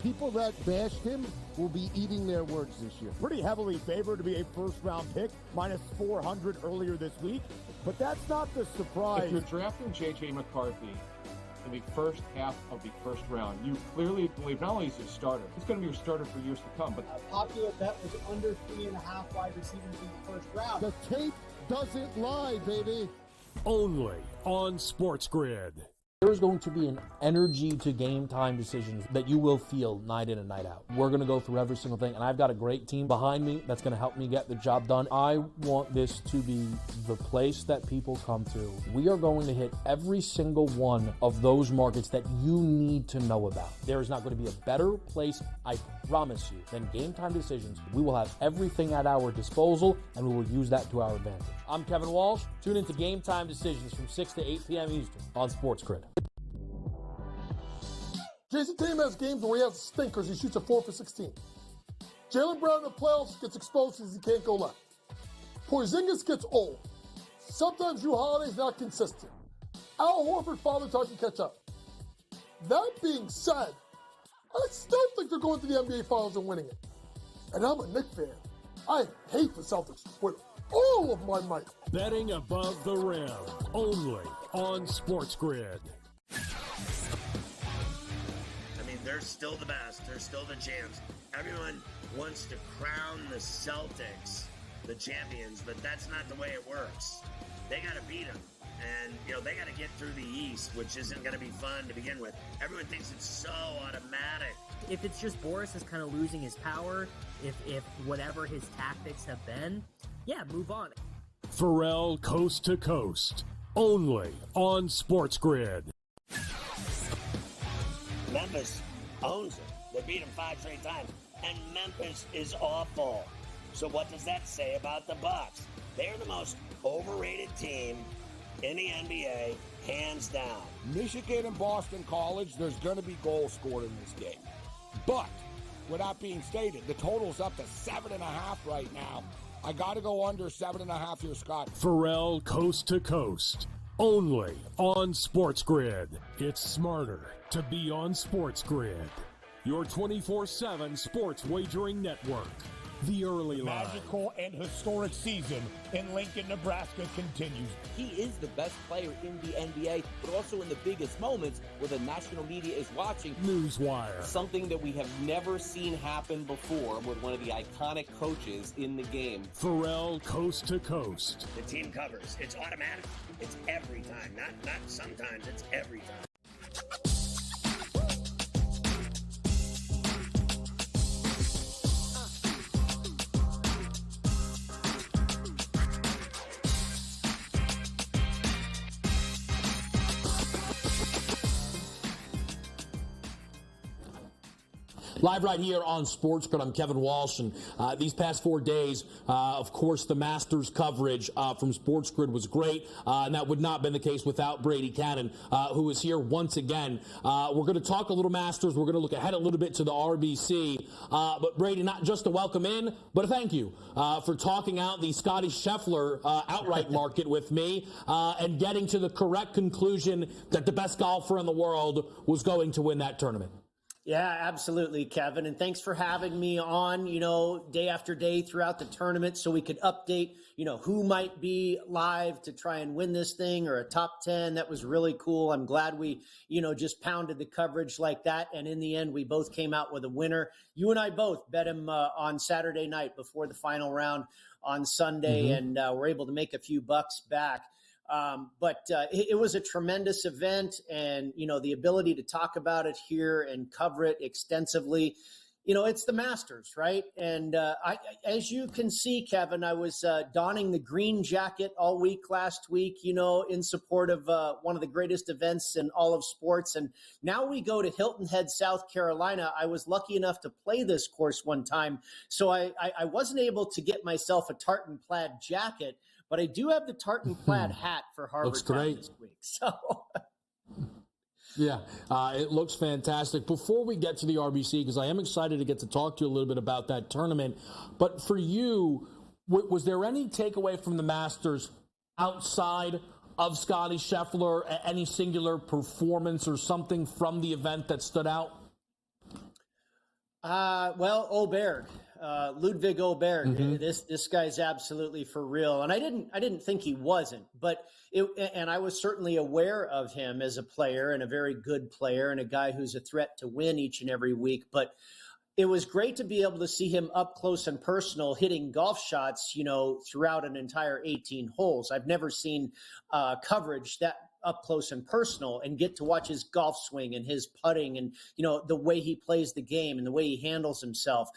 People that bashed him will be eating their words this year. Pretty heavily favored to be a first-round pick, -400 earlier this week. But that's not the surprise. If you're drafting J.J. McCarthy in the first half of the first round, you clearly believe not only is he a starter, he's going to be your starter for years to come. But a popular bet was under 3.5 wide receivers in the first round. The tape doesn't lie, baby. Only on SportsGrid. There is going to be an energy to game time decisions that you will feel night in and night out. We're going to go through every single thing, and I've got a great team behind me that's going to help me get the job done. I want this to be the place that people come to. We are going to hit every single one of those markets that you need to know about. There is not going to be a better place, I promise you, than GameTime Decisions. We will have everything at our disposal, and we will use that to our advantage. I'm Kevin Walsh. Tune into GameTime Decisions from 6 to 8 p.m. Eastern on SportsGrid. Jason Tatum has games where he has stinkers. He shoots a 4 for 16. Jaylen Brown in the playoffs gets exposed because he can't go left. Porzingis gets old. Sometimes Drew Holiday's not consistent. Al Horford father time to catch up. That being said, I still think they're going to the NBA Finals and winning it. And I'm a Knicks fan. I hate the Celtics with all of my might. Betting above the rim, only on SportsGrid. They're still the best. They're still the champs. Everyone wants to crown the Celtics the champions, but that's not the way it works. They got to beat them. And, they got to get through the East, which isn't going to be fun to begin with. Everyone thinks it's so automatic. If it's just Boris is kind of losing his power, if whatever his tactics have been, move on. Pharrell Coast to Coast, only on SportsGrid. Memphis owns it. They beat them 5 straight times. And Memphis is awful. So what does that say about the Bucks? They're the most overrated team in the NBA, hands down. Michigan and Boston College, there's going to be goals scored in this game. But, with that being stated, the total's up to 7.5 right now. I got to go under 7.5 here, Scott. Pharrell Coast to Coast, only on SportsGrid. It's smarter to be on SportsGrid, your 24/7 sports wagering network. The early line. Magical and historic season in Lincoln, Nebraska continues. He is the best player in the NBA, but also in the biggest moments where the national media is watching. Newswire. Something that we have never seen happen before with one of the iconic coaches in the game. Pharrell Coast to Coast. The team covers. It's automatic. It's every time. Not sometimes. It's every time. Live right here on SportsGrid. I'm Kevin Walsh, and these past 4 days, of course, the Masters coverage from SportsGrid was great, and that would not have been the case without Brady Cannon, who is here once again. We're going to talk a little Masters. We're going to look ahead a little bit to the RBC. But Brady, not just a welcome in, but a thank you for talking out the Scotty Scheffler outright market with me and getting to the correct conclusion that the best golfer in the world was going to win that tournament. Yeah, absolutely, Kevin. And thanks for having me on, day after day throughout the tournament so we could update, who might be live to try and win this thing or a top 10. That was really cool. I'm glad we, just pounded the coverage like that. And in the end, we both came out with a winner. You and I both bet him on Saturday night before the final round on Sunday, and we're able to make a few bucks back. But it was a tremendous event, and, the ability to talk about it here and cover it extensively, it's the Masters, right? And as you can see, Kevin, I was donning the green jacket all week last week, in support of one of the greatest events in all of sports. And now we go to Hilton Head, South Carolina. I was lucky enough to play this course one time, so I wasn't able to get myself a tartan plaid jacket, but I do have the tartan plaid hat for Harvard Town this week. So, yeah, it looks fantastic. Before we get to the RBC, because I am excited to get to talk to you a little bit about that tournament, but for you, was there any takeaway from the Masters outside of Scotty Scheffler, any singular performance or something from the event that stood out? Well, Oberg. Ludwig Oberg, this guy's absolutely for real. And I didn't think he wasn't, but and I was certainly aware of him as a player and a very good player and a guy who's a threat to win each and every week. But it was great to be able to see him up close and personal hitting golf shots, throughout an entire 18 holes. I've never seen coverage that up close and personal and get to watch his golf swing and his putting and, the way he plays the game and the way he handles himself.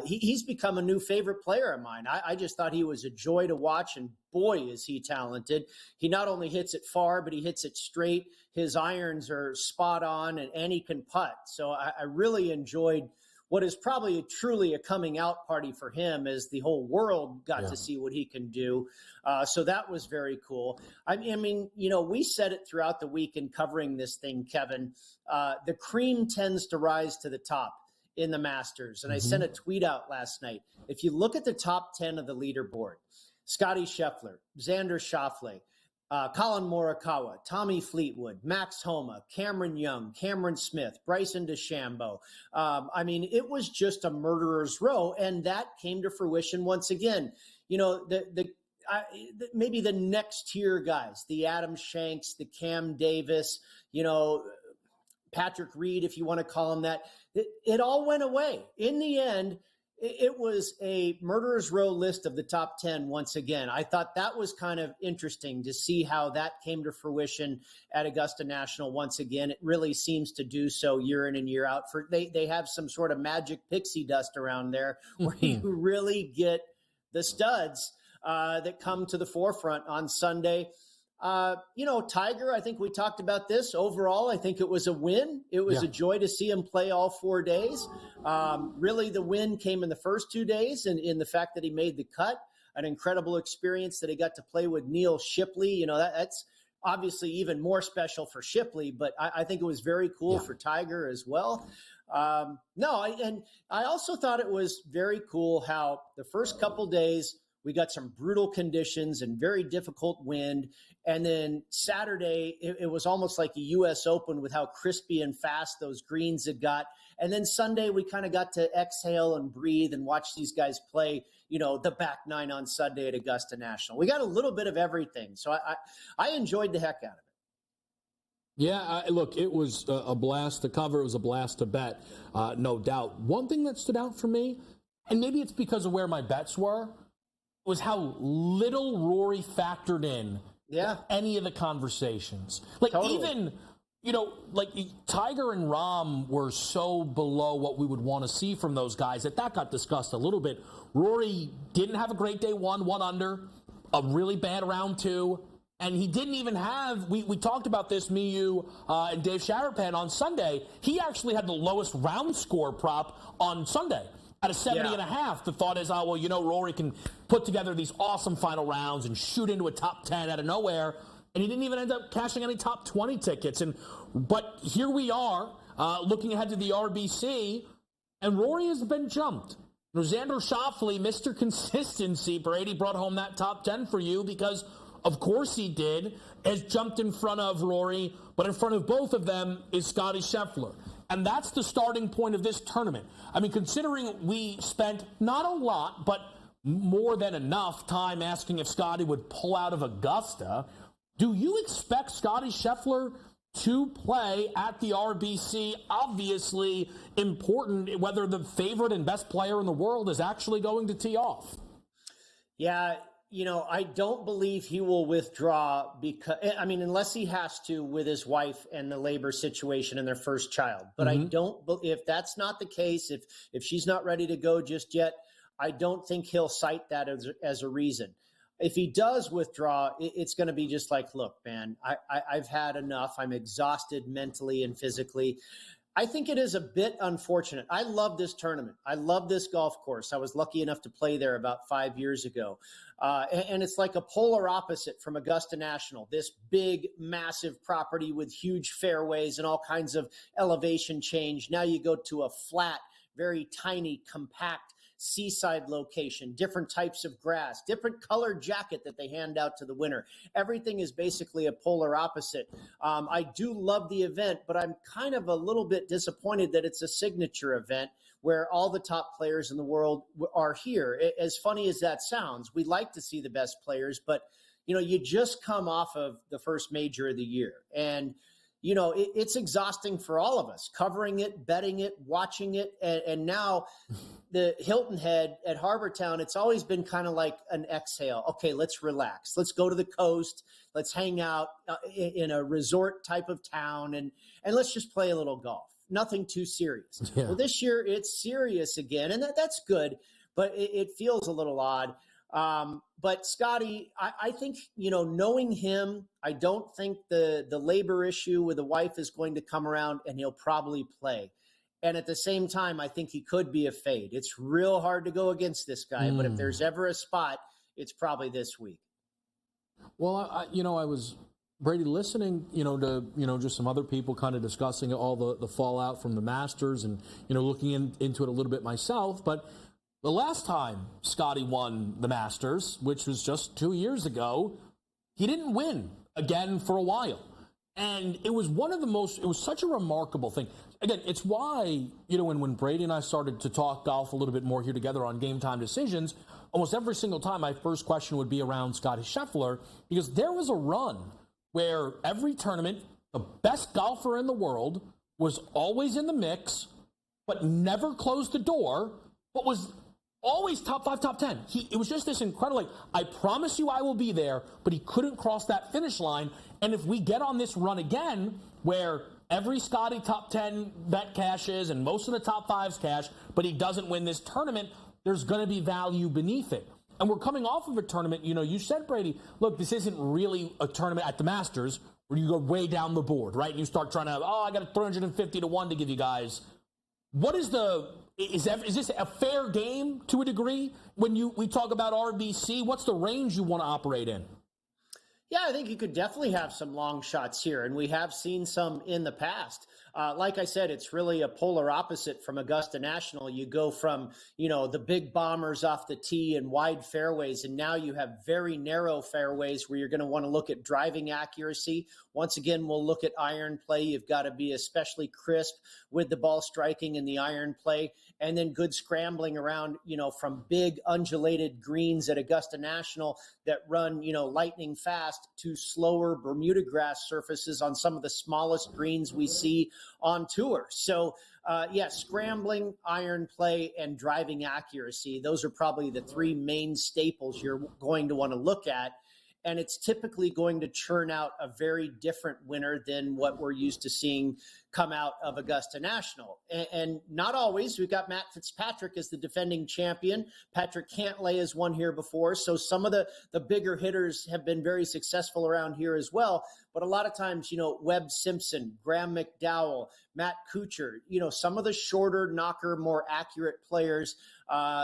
He's become a new favorite player of mine. I just thought he was a joy to watch, and boy, is he talented. He not only hits it far, but he hits it straight. His irons are spot on, and he can putt. So I really enjoyed what is probably truly a coming out party for him, as the whole world got to see what he can do. So that was very cool. I mean, we said it throughout the week in covering this thing, Kevin. The cream tends to rise to the top in the Masters. And I sent a tweet out last night. If you look at the top 10 of the leaderboard, Scotty Scheffler, Xander Schauffele, Colin Morikawa, Tommy Fleetwood, Max Homa, Cameron Young, Cameron Smith, Bryson DeChambeau. It was just a murderer's row, and that came to fruition once again. Maybe the next tier guys, the Adam Shanks, the Cam Davis, Patrick Reed, if you want to call him that, it all went away. In the end, it was a murderer's row list of the top 10 once again. I thought that was kind of interesting to see how that came to fruition at Augusta National once again. It really seems to do so year in and year out. They have some sort of magic pixie dust around there where you really get the studs that come to the forefront on Sunday. Tiger, I think we talked about this. Overall, I think it was a win. It was a joy to see him play all 4 days. Really, the win came in the first 2 days, and in the fact that he made the cut. An incredible experience that he got to play with Neil Shipley. That's obviously even more special for Shipley, but I think it was very cool for Tiger as well. And I also thought it was very cool how the first couple days we got some brutal conditions and very difficult wind. And then Saturday, it was almost like a U.S. Open with how crispy and fast those greens had got. And then Sunday, we kind of got to exhale and breathe and watch these guys play, the back nine on Sunday at Augusta National. We got a little bit of everything. So I enjoyed the heck out of it. Yeah, look, it was a blast to cover. It was a blast to bet, no doubt. One thing that stood out for me, and maybe it's because of where my bets were, was how little Rory factored in any of the conversations. Even, Tiger and Rahm were so below what we would want to see from those guys that got discussed a little bit. Rory didn't have a great day one under, a really bad round two, And he didn't even have, we talked about this, me, you, and Dave Sharapan on Sunday. He actually had the lowest round score prop on Sunday at a 70.5. The thought is, Rory can put together these awesome final rounds and shoot into a top 10 out of nowhere. And he didn't even end up cashing any top 20 tickets. But here we are, looking ahead to the RBC, and Rory has been jumped. Xander Schauffele, Mr. Consistency, Brady brought home that top 10 for you because, of course he did, has jumped in front of Rory, but in front of both of them is Scottie Scheffler. And that's the starting point of this tournament. I mean, considering we spent not a lot, but more than enough time asking if Scottie would pull out of Augusta, do you expect Scottie Scheffler to play at the RBC? Obviously important whether the favorite and best player in the world is actually going to tee off. Yeah, I don't believe he will withdraw unless he has to with his wife and the labor situation and their first child. But I don't, if that's not the case, if she's not ready to go just yet, I don't think he'll cite that as a reason. If he does withdraw, it's going to be just like, look, man, I've had enough. I'm exhausted mentally and physically. I think it is a bit unfortunate. I love this tournament. I love this golf course. I was lucky enough to play there about 5 years ago. And it's like a polar opposite from Augusta National, this big, massive property with huge fairways and all kinds of elevation change. Now you go to a flat, very tiny, compact seaside location, different types of grass, different colored jacket that they hand out to the winner. Everything is basically a polar opposite. I do love the event, but I'm kind of a little bit disappointed that it's a signature event where all the top players in the world are here. As funny as that sounds, we like to see the best players, but you just come off of the first major of the year. And it's exhausting for all of us, covering it, betting it, watching it. And now the Hilton Head at Harbor Town, it's always been kind of like an exhale. Okay, let's relax. Let's go to the coast. Let's hang out in a resort type of town and let's just play a little golf. Nothing too serious. Yeah. Well, this year it's serious again, and that's good, but it feels a little odd. But Scottie, I think, knowing him, I don't think the labor issue with the wife is going to come around and he'll probably play. And at the same time, I think he could be a fade. It's real hard to go against this guy, but if there's ever a spot, it's probably this week. Well, I was, Brady, listening, to, just some other people kind of discussing all the fallout from the Masters and, looking into it a little bit myself, but the last time Scottie won the Masters, which was just 2 years ago, he didn't win again for a while. And it was it was such a remarkable thing. Again, it's why, when Brady and I started to talk golf a little bit more here together on GameTime Decisions, almost every single time my first question would be around Scottie Scheffler, because there was a run where every tournament, the best golfer in the world was always in the mix, but never closed the door, but was always top 5, top 10. It was just this incredible, I promise you I will be there, but he couldn't cross that finish line. And if we get on this run again, where every Scottie top 10 bet cashes and most of the top 5s cash, but he doesn't win this tournament, there's going to be value beneath it. And we're coming off of a tournament, you said, Brady, look, this isn't really a tournament at the Masters where you go way down the board, right? And you start trying to, I got a 350 to 1 to give you guys. What is is this a fair game to a degree when we talk about RBC? What's the range you want to operate in? Yeah, I think you could definitely have some long shots here, and we have seen some in the past. Like I said, it's really a polar opposite from Augusta National. You go from, the big bombers off the tee and wide fairways, and now you have very narrow fairways where you're going to want to look at driving accuracy. Once again, we'll look at iron play. You've got to be especially crisp with the ball striking in the iron play, and then good scrambling around, from big undulated greens at Augusta National that run, lightning fast to slower Bermuda grass surfaces on some of the smallest greens we see on tour. So, scrambling, iron play, and driving accuracy. Those are probably the three main staples you're going to want to look at. and it's typically going to churn out a very different winner than what we're used to seeing come out of Augusta National. And not always. We've got Matt Fitzpatrick as the defending champion. Patrick Cantlay has won here before. So some of the bigger hitters have been very successful around here as well. But a lot of times, Webb Simpson, Graham McDowell, Matt Kuchar, some of the shorter knocker, more accurate players,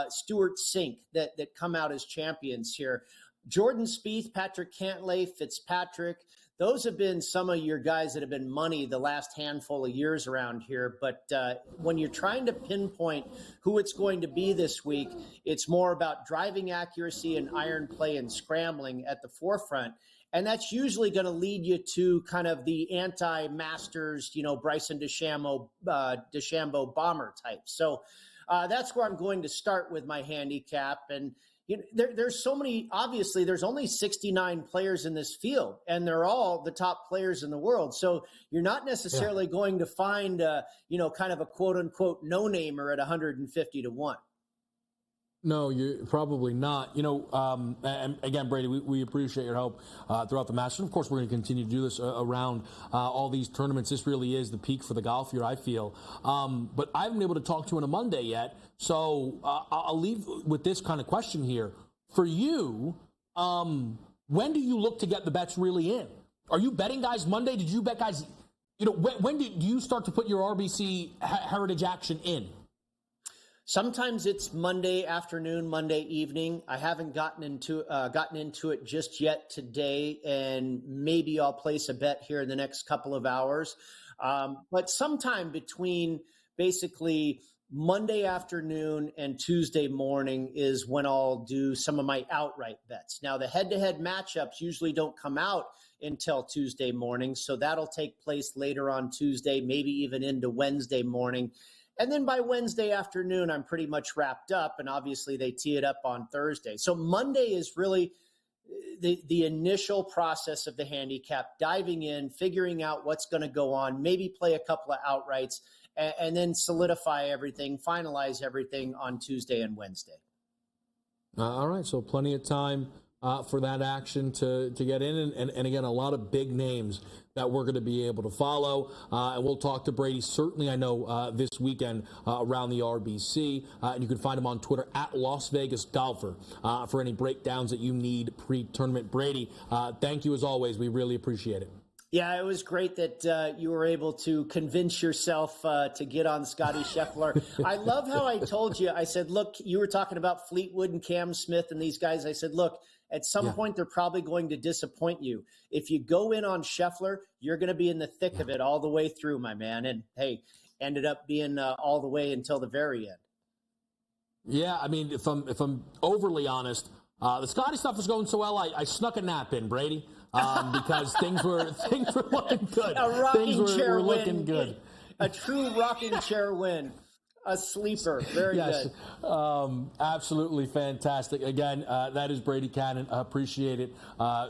Stuart Sink that come out as champions here. Jordan Spieth, Patrick Cantlay, Fitzpatrick, those have been some of your guys that have been money the last handful of years around here. But when you're trying to pinpoint who it's going to be this week, it's more about driving accuracy and iron play and scrambling at the forefront. And that's usually going to lead you to kind of the anti-Masters, Bryson DeChambeau bomber type. So that's where I'm going to start with my handicap. And there's so many, obviously, there's only 69 players in this field, and they're all the top players in the world. So you're not necessarily going to find, kind of a quote unquote no-namer at 150 to 1. No, you're probably not. And again, Brady, we appreciate your help throughout the match. And, of course, we're going to continue to do this around all these tournaments. This really is the peak for the golf year, I feel. But I haven't been able to talk to you on a Monday yet. So I'll leave with this kind of question here. For you, when do you look to get the bets really in? Are you betting guys Monday? Did you bet guys? When do you start to put your RBC Heritage action in? Sometimes it's Monday afternoon, Monday evening. I haven't gotten into it just yet today, and maybe I'll place a bet here in the next couple of hours. But sometime between basically Monday afternoon and Tuesday morning is when I'll do some of my outright bets. Now, the head-to-head matchups usually don't come out until Tuesday morning, so that'll take place later on Tuesday, maybe even into Wednesday morning. And then by Wednesday afternoon, I'm pretty much wrapped up, and obviously they tee it up on Thursday. So Monday is really the initial process of the handicap, diving in, figuring out what's going to go on, maybe play a couple of outrights, and then solidify everything, finalize everything on Tuesday and Wednesday. All right, so plenty of time for that action to get in. And again, a lot of big names that we're going to be able to follow. And we'll talk to Brady, certainly, I know, this weekend around the RBC. And you can find him on Twitter at Las Vegas Golfer for any breakdowns that you need pre-tournament. Brady, thank you as always. We really appreciate it. Yeah, it was great that you were able to convince yourself to get on Scotty Scheffler. I love how I told you, I said, look, you were talking about Fleetwood and Cam Smith and these guys. I said, look, at some point, they're probably going to disappoint you. If you go in on Scheffler, you're going to be in the thick of it all the way through, my man. And, hey, ended up being all the way until the very end. Yeah, I mean, if I'm overly honest, the Scotty stuff was going so well, I snuck a nap in, Brady, because things were looking good. A rocking chair win. Looking good. A true rocking chair win. A sleeper. Very yes, good. Absolutely fantastic. Again, that is Brady Cannon. I appreciate it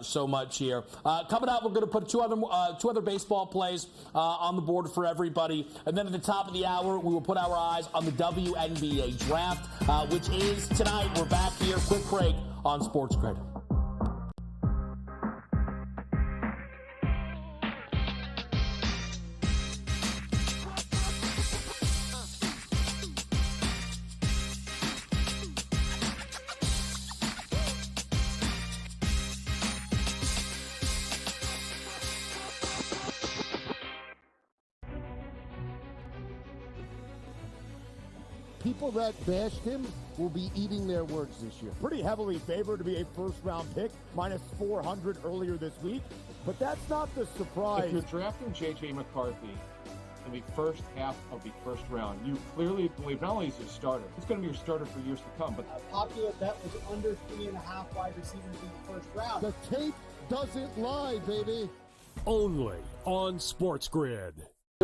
so much here. Coming up, we're going to put two other baseball plays on the board for everybody. And then at the top of the hour, we will put our eyes on the WNBA draft, which is tonight. We're back here. Quick break on SportsGrid. People that bashed him will be eating their words this year. Pretty heavily favored to be a first-round pick, minus 400 earlier this week. But that's not the surprise. If you're drafting J.J. McCarthy in the first half of the first round, you clearly believe not only is he a starter, he's going to be your starter for years to come. But a popular bet was under 3.5 wide receivers in the first round. The tape doesn't lie, baby. Only on SportsGrid.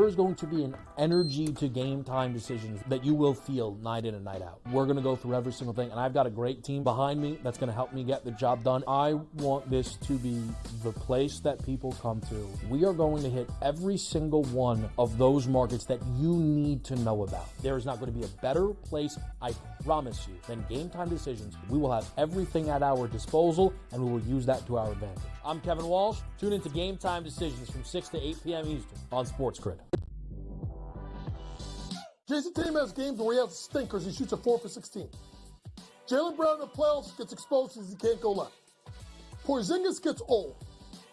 There is going to be an energy to Game Time Decisions that you will feel night in and night out. We're going to go through every single thing, and I've got a great team behind me that's going to help me get the job done. I want this to be the place that people come to. We are going to hit every single one of those markets that you need to know about. There is not going to be a better place, I promise you, than Game Time Decisions. We will have everything at our disposal, and we will use that to our advantage. I'm Kevin Walsh. Tune into Game Time Decisions from 6 to 8 p.m. Eastern on SportsGrid. Jason Tatum has games where he has stinkers. He shoots a 4 for 16. Jaylen Brown in the playoffs gets exposed because he can't go left. Porzingis gets old.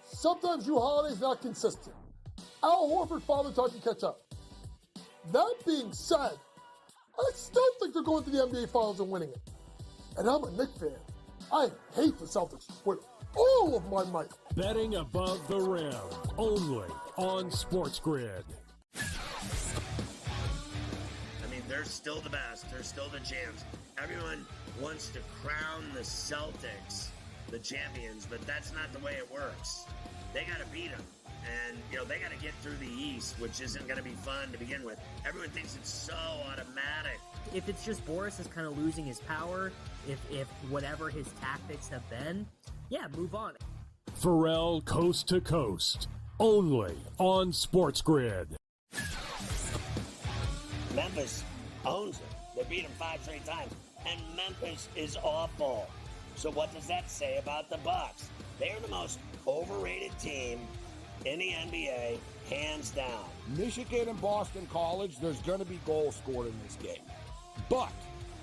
Sometimes Drew Holiday's not consistent. Al Horford father time to catch up. That being said, I still think they're going to the NBA Finals and winning it. And I'm a Knicks fan. I hate the Celtics with all of my might. Betting above the rim, only on SportsGrid. I mean, they're still the best. They're still the champs. Everyone wants to crown the Celtics the champions, but that's not the way it works. They got to beat them. And, they got to get through the East, which isn't going to be fun to begin with. Everyone thinks it's so automatic. If it's just Boris is kind of losing his power, if whatever his tactics have been, yeah, move on. Pharrell Coast to Coast, only on SportsGrid. Memphis owns it. They beat them 5 straight times. And Memphis is awful. So what does that say about the Bucks? They're the most overrated team in the NBA, hands down. Michigan and Boston College, there's going to be goals scored in this game. But,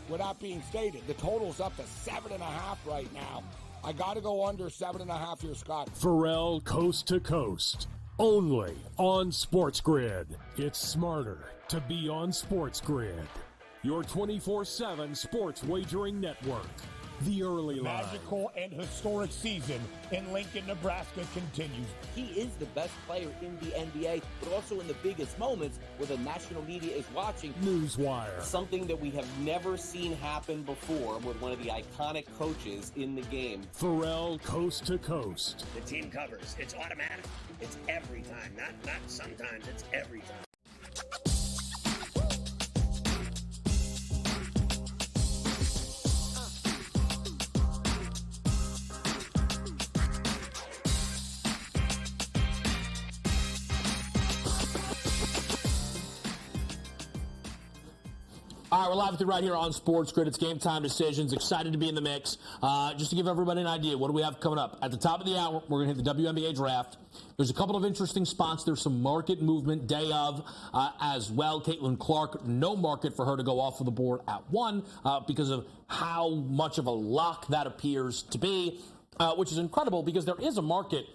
with that being stated, the total's up to 7.5 right now. I got to go under 7.5 here, Scott. Pharrell Coast to Coast, only on SportsGrid. It's smarter to be on SportsGrid. Your 24/7 sports wagering network. The early line. Magical and historic season in Lincoln, Nebraska continues. He is the best player in the NBA, but also in the biggest moments where the national media is watching. Newswire. Something that we have never seen happen before with one of the iconic coaches in the game. Pharrell Coast to Coast. The team covers. It's automatic. It's every time. Not sometimes. It's every time. All right, we're live with you right here on SportsGrid. It's Game Time Decisions. Excited to be in the mix. Just to give everybody an idea, what do we have coming up? At the top of the hour, we're going to hit the WNBA draft. There's a couple of interesting spots. There's some market movement day of as well. Caitlin Clark, no market for her to go off of the board at 1 because of how much of a lock that appears to be, which is incredible because there is a market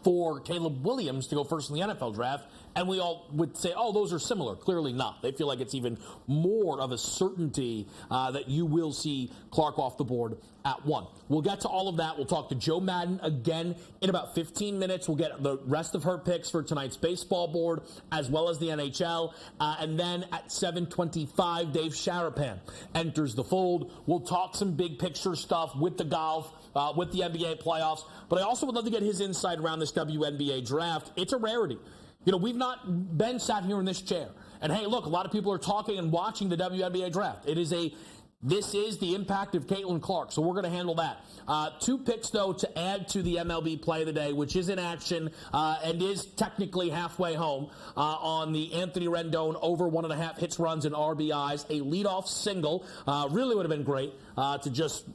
for Caleb Williams to go first in the NFL draft, and we all would say, oh, those are similar. Clearly not. They feel like it's even more of a certainty that you will see Clark off the board at 1. We'll get to all of that. We'll talk to Joe Madden again in about 15 minutes. We'll get the rest of her picks for tonight's baseball board as well as the NHL. And then at 7:25, Dave Sharapan enters the fold. We'll talk some big picture stuff with the golf, with the NBA playoffs. But I also would love to get his insight around this WNBA draft. It's a rarity. We've not been sat here in this chair. And hey, look, a lot of people are talking and watching the WNBA draft. This is the impact of Caitlin Clark, so we're going to handle that. 2 picks, though, to add to the MLB play of the day, which is in action and is technically halfway home on the Anthony Rendon over 1.5 hits, runs, and RBIs. A leadoff single really would have been great to just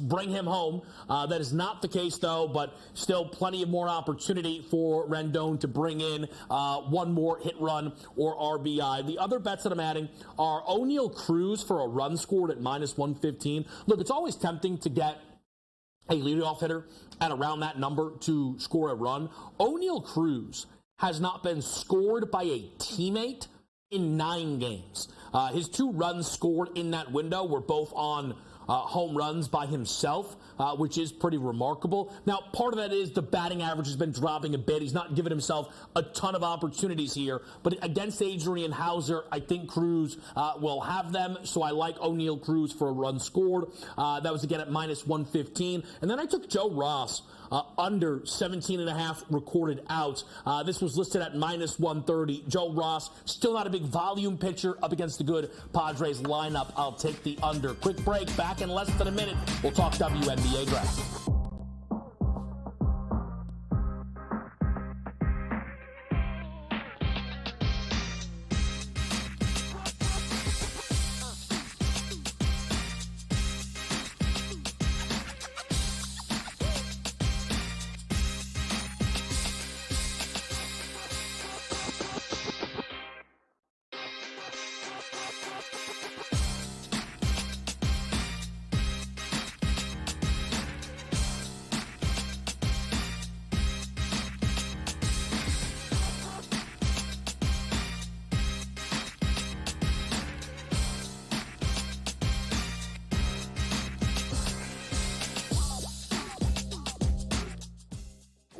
bring him home. That is not the case, though, but still plenty of more opportunity for Rendon to bring in 1 more hit, run, or RBI. The other bets that I'm adding are O'Neal Cruz for a run scored at -115. Look, it's always tempting to get a leadoff hitter at around that number to score a run. O'Neal Cruz has not been scored by a teammate in 9 games. His 2 runs scored in that window were both on home runs by himself, which is pretty remarkable. Now, part of that is the batting average has been dropping a bit. He's not given himself a ton of opportunities here. But against Adrian Hauser, I think Cruz will have them. So I like O'Neal Cruz for a run scored. That was again at -115. And then I took Joe Ross under 17.5 recorded outs. This was listed at minus 130. Joe Ross, still not a big volume pitcher up against the good Padres lineup. I'll take the under. Quick break, back in less than a minute. We'll talk WNBA draft.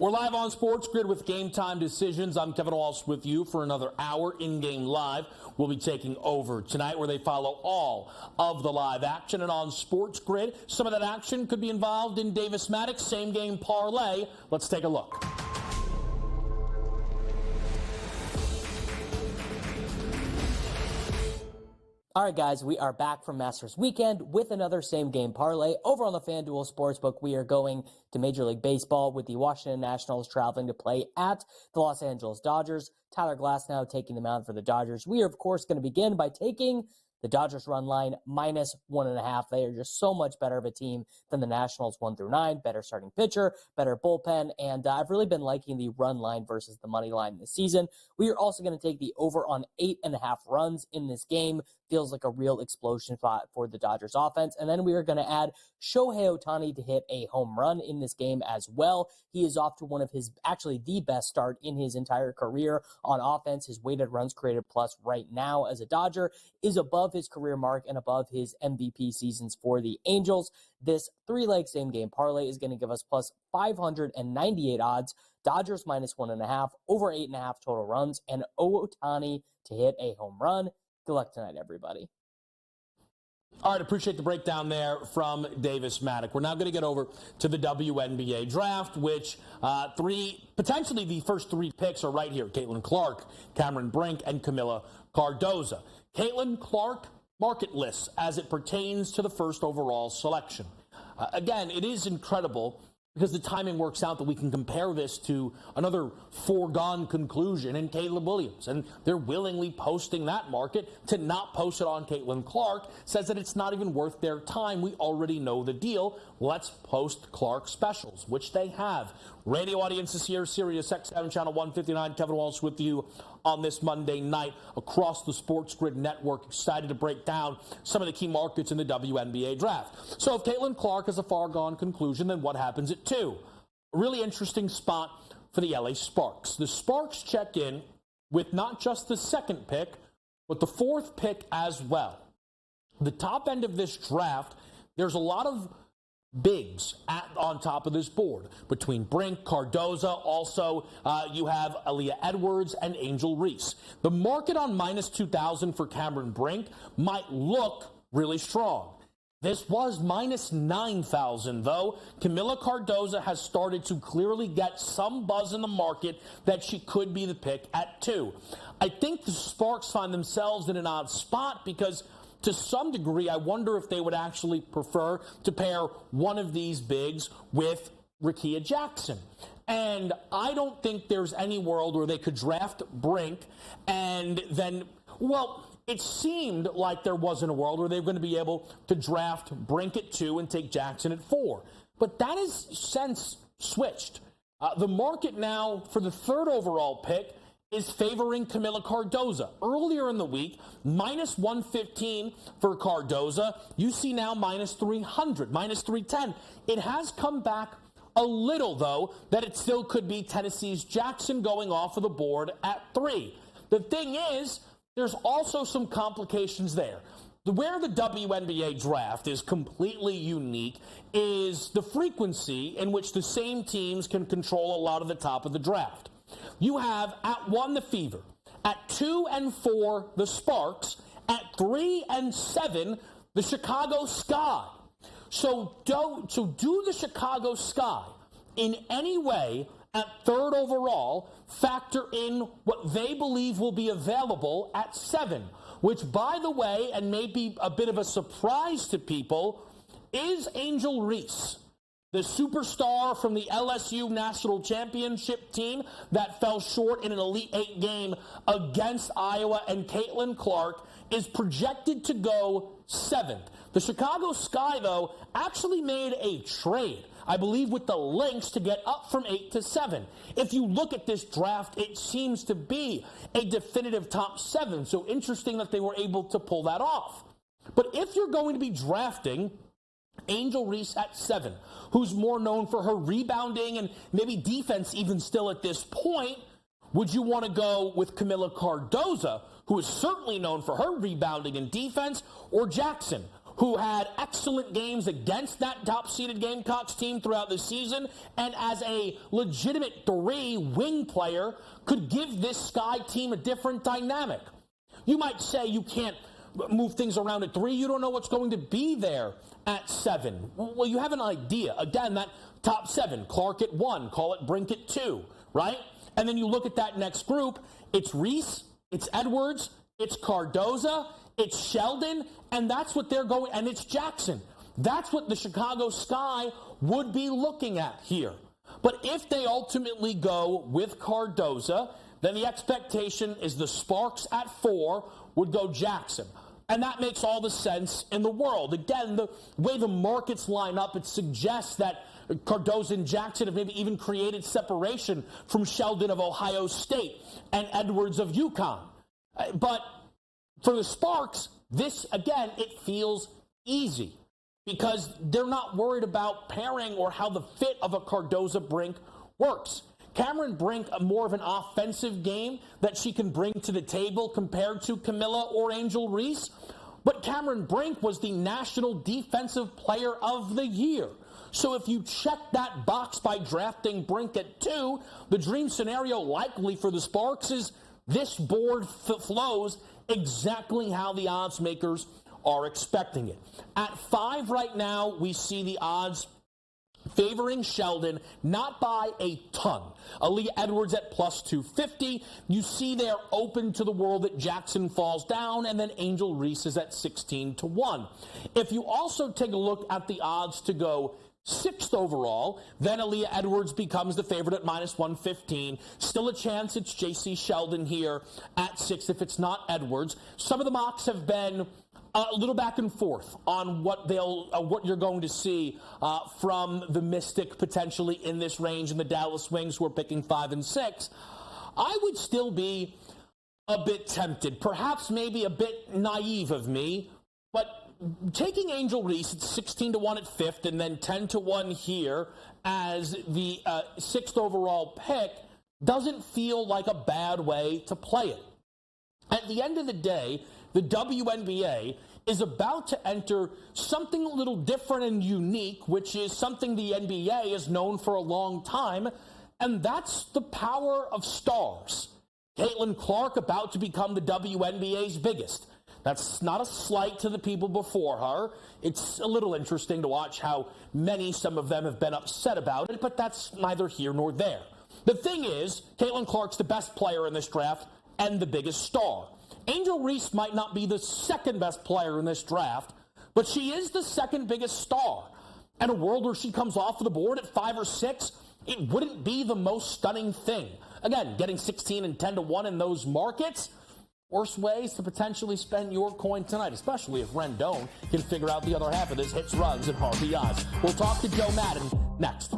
We're live on SportsGrid with GameTime Decisions. I'm Kevin Walsh with you for another hour in-game live. We'll be taking over tonight where they follow all of the live action. And on SportsGrid, some of that action could be involved in Davis-Maddox same-game parlay. Let's take a look. All right, guys, we are back from Masters Weekend with another same-game parlay. Over on the FanDuel Sportsbook, we are going to Major League Baseball with the Washington Nationals traveling to play at the Los Angeles Dodgers. Tyler Glasnow taking the mound for the Dodgers. We are, of course, going to begin by taking the Dodgers run line minus 1.5. They are just so much better of a team than the Nationals 1 through 9. Better starting pitcher, better bullpen, and I've really been liking the run line versus the money line this season. We are also going to take the over on 8.5 runs in this game. Feels like a real explosion spot for the Dodgers offense. And then we are going to add Shohei Ohtani to hit a home run in this game as well. He is off to one of his, actually the best start in his entire career on offense. His weighted runs created plus right now as a Dodger is above his career mark and above his MVP seasons for the Angels. This 3-leg same game parlay is going to give us plus 598 odds. Dodgers minus 1.5, over 8.5 total runs, and Ohtani to hit a home run. Good luck tonight, everybody. All right, appreciate the breakdown there from Davis-Maddox. We're now going to get over to the WNBA draft, which potentially the first 3 picks are right here. Caitlin Clark, Cameron Brink, and Camila Cardoza. Caitlin Clark, marketless as it pertains to the first overall selection. Again, it is incredible because the timing works out that we can compare this to another foregone conclusion in Caleb Williams. And they're willingly posting that market. To not post it on Caitlin Clark says that it's not even worth their time. We already know the deal. Let's post Clark specials, which they have. Radio audiences here, Sirius XM Channel 159. Kevin Walsh with you on this Monday night across the SportsGrid network. Excited to break down some of the key markets in the WNBA draft. So if Caitlin Clark is a far-gone conclusion, then what happens at 2? A really interesting spot for the LA Sparks. The Sparks check in with not just the 2nd pick, but the 4th pick as well. The top end of this draft, there's a lot of bigs on top of this board between Brink, Cardoza. Also, you have Aaliyah Edwards and Angel Reese. The market on minus 2,000 for Cameron Brink might look really strong. This was minus 9,000, though. Camila Cardoza has started to clearly get some buzz in the market that she could be the pick at 2. I think the Sparks find themselves in an odd spot because to some degree, I wonder if they would actually prefer to pair one of these bigs with Rickea Jackson. And I don't think there's any world where they could draft Brink and then, well, it seemed like there wasn't a world where they were going to be able to draft Brink at 2 and take Jackson at 4. But that has since switched. The market now for the 3rd overall pick is favoring Camila Cardoza. Earlier in the week, minus 115 for Cardoza. You see now minus 300, minus 310. It has come back a little, though, that it still could be Tennessee's Jackson going off of the board at 3. The thing is, there's also some complications there. Where the WNBA draft is completely unique is the frequency in which the same teams can control a lot of the top of the draft. You have at 1 the Fever, at 2 and 4 the Sparks, at 3 and 7 the Chicago Sky. So do the Chicago Sky in any way at 3rd overall factor in what they believe will be available at 7, which, by the way, and maybe a bit of a surprise to people, is Angel Reese, the superstar from the LSU National Championship team that fell short in an Elite 8 game against Iowa, and Caitlin Clark is projected to go 7th. The Chicago Sky, though, actually made a trade, I believe, with the Lynx to get up from 8 to 7. If you look at this draft, it seems to be a definitive top 7, so interesting that they were able to pull that off. But if you're going to be drafting Angel Reese at 7, who's more known for her rebounding and maybe defense even still at this point, would you want to go with Camila Cardoza, who is certainly known for her rebounding and defense, or Jackson, who had excellent games against that top-seeded Gamecocks team throughout the season, and as a legitimate 3-wing player, could give this Sky team a different dynamic? You might say you can't move things around at 3. You don't know what's going to be there at 7. Well, you have an idea. Again, that top 7, Clark at 1, call it Brink at 2, right? And then you look at that next group, it's Reese, it's Edwards, it's Cardoza, it's Sheldon, and that's what they're going, and it's Jackson. That's what the Chicago Sky would be looking at here. But if they ultimately go with Cardoza, then the expectation is the Sparks at 4 would go Jackson. And that makes all the sense in the world. Again, the way the markets line up, it suggests that Cardoza and Jackson have maybe even created separation from Sheldon of Ohio State and Edwards of UConn. But for the Sparks, this, again, it feels easy because they're not worried about pairing or how the fit of a Cardoza-Brink works. Cameron Brink, more of an offensive game that she can bring to the table compared to Camilla or Angel Reese. But Cameron Brink was the National Defensive Player of the Year. So if you check that box by drafting Brink at 2, the dream scenario likely for the Sparks is this board flows exactly how the odds makers are expecting it. At 5 right now, we see the odds favoring Sheldon, not by a ton. Aaliyah Edwards at plus 250. You see they're open to the world that Jackson falls down, and then Angel Reese is at 16 to 1. If you also take a look at the odds to go 6th overall, then Aaliyah Edwards becomes the favorite at minus 115. Still a chance it's J.C. Sheldon here at 6 if it's not Edwards. Some of the mocks have been a little back and forth on what you're going to see from the Mystic potentially in this range and the Dallas Wings who are picking 5 and 6. I would still be a bit tempted, perhaps maybe a bit naive of me, but taking Angel Reese at 16 to 1 at 5th and then 10 to 1 here as the 6th overall pick doesn't feel like a bad way to play it. At the end of the day, the WNBA is about to enter something a little different and unique, which is something the NBA has known for a long time, and that's the power of stars. Caitlin Clark about to become the WNBA's biggest. That's not a slight to the people before her. It's a little interesting to watch how some of them have been upset about it, but that's neither here nor there. The thing is, Caitlin Clark's the best player in this draft and the biggest star. Angel Reese might not be the second best player in this draft, but she is the second biggest star. In a world where she comes off of the board at 5 or 6, it wouldn't be the most stunning thing. Again, getting 16 and 10 to 1 in those markets, worse ways to potentially spend your coin tonight, especially if Rendon can figure out the other half of this hits, runs, and RBIs. We'll talk to Joe Madden next.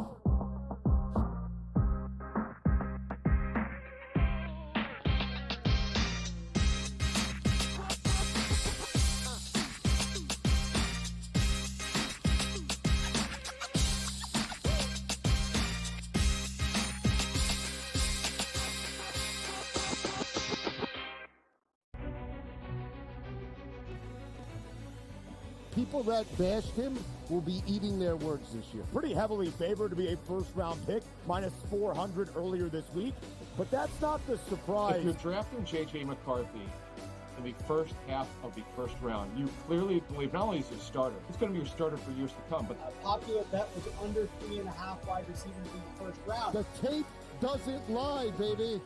People that bashed him will be eating their words this year. Pretty heavily favored to be a first-round pick, minus 400 earlier this week. But that's not the surprise. If you're drafting J.J. McCarthy in the first half of the first round. You clearly believe not only is he a starter, he's going to be your starter for years to come. But a popular bet was under 3.5 wide receivers in the first round. The tape doesn't lie, baby.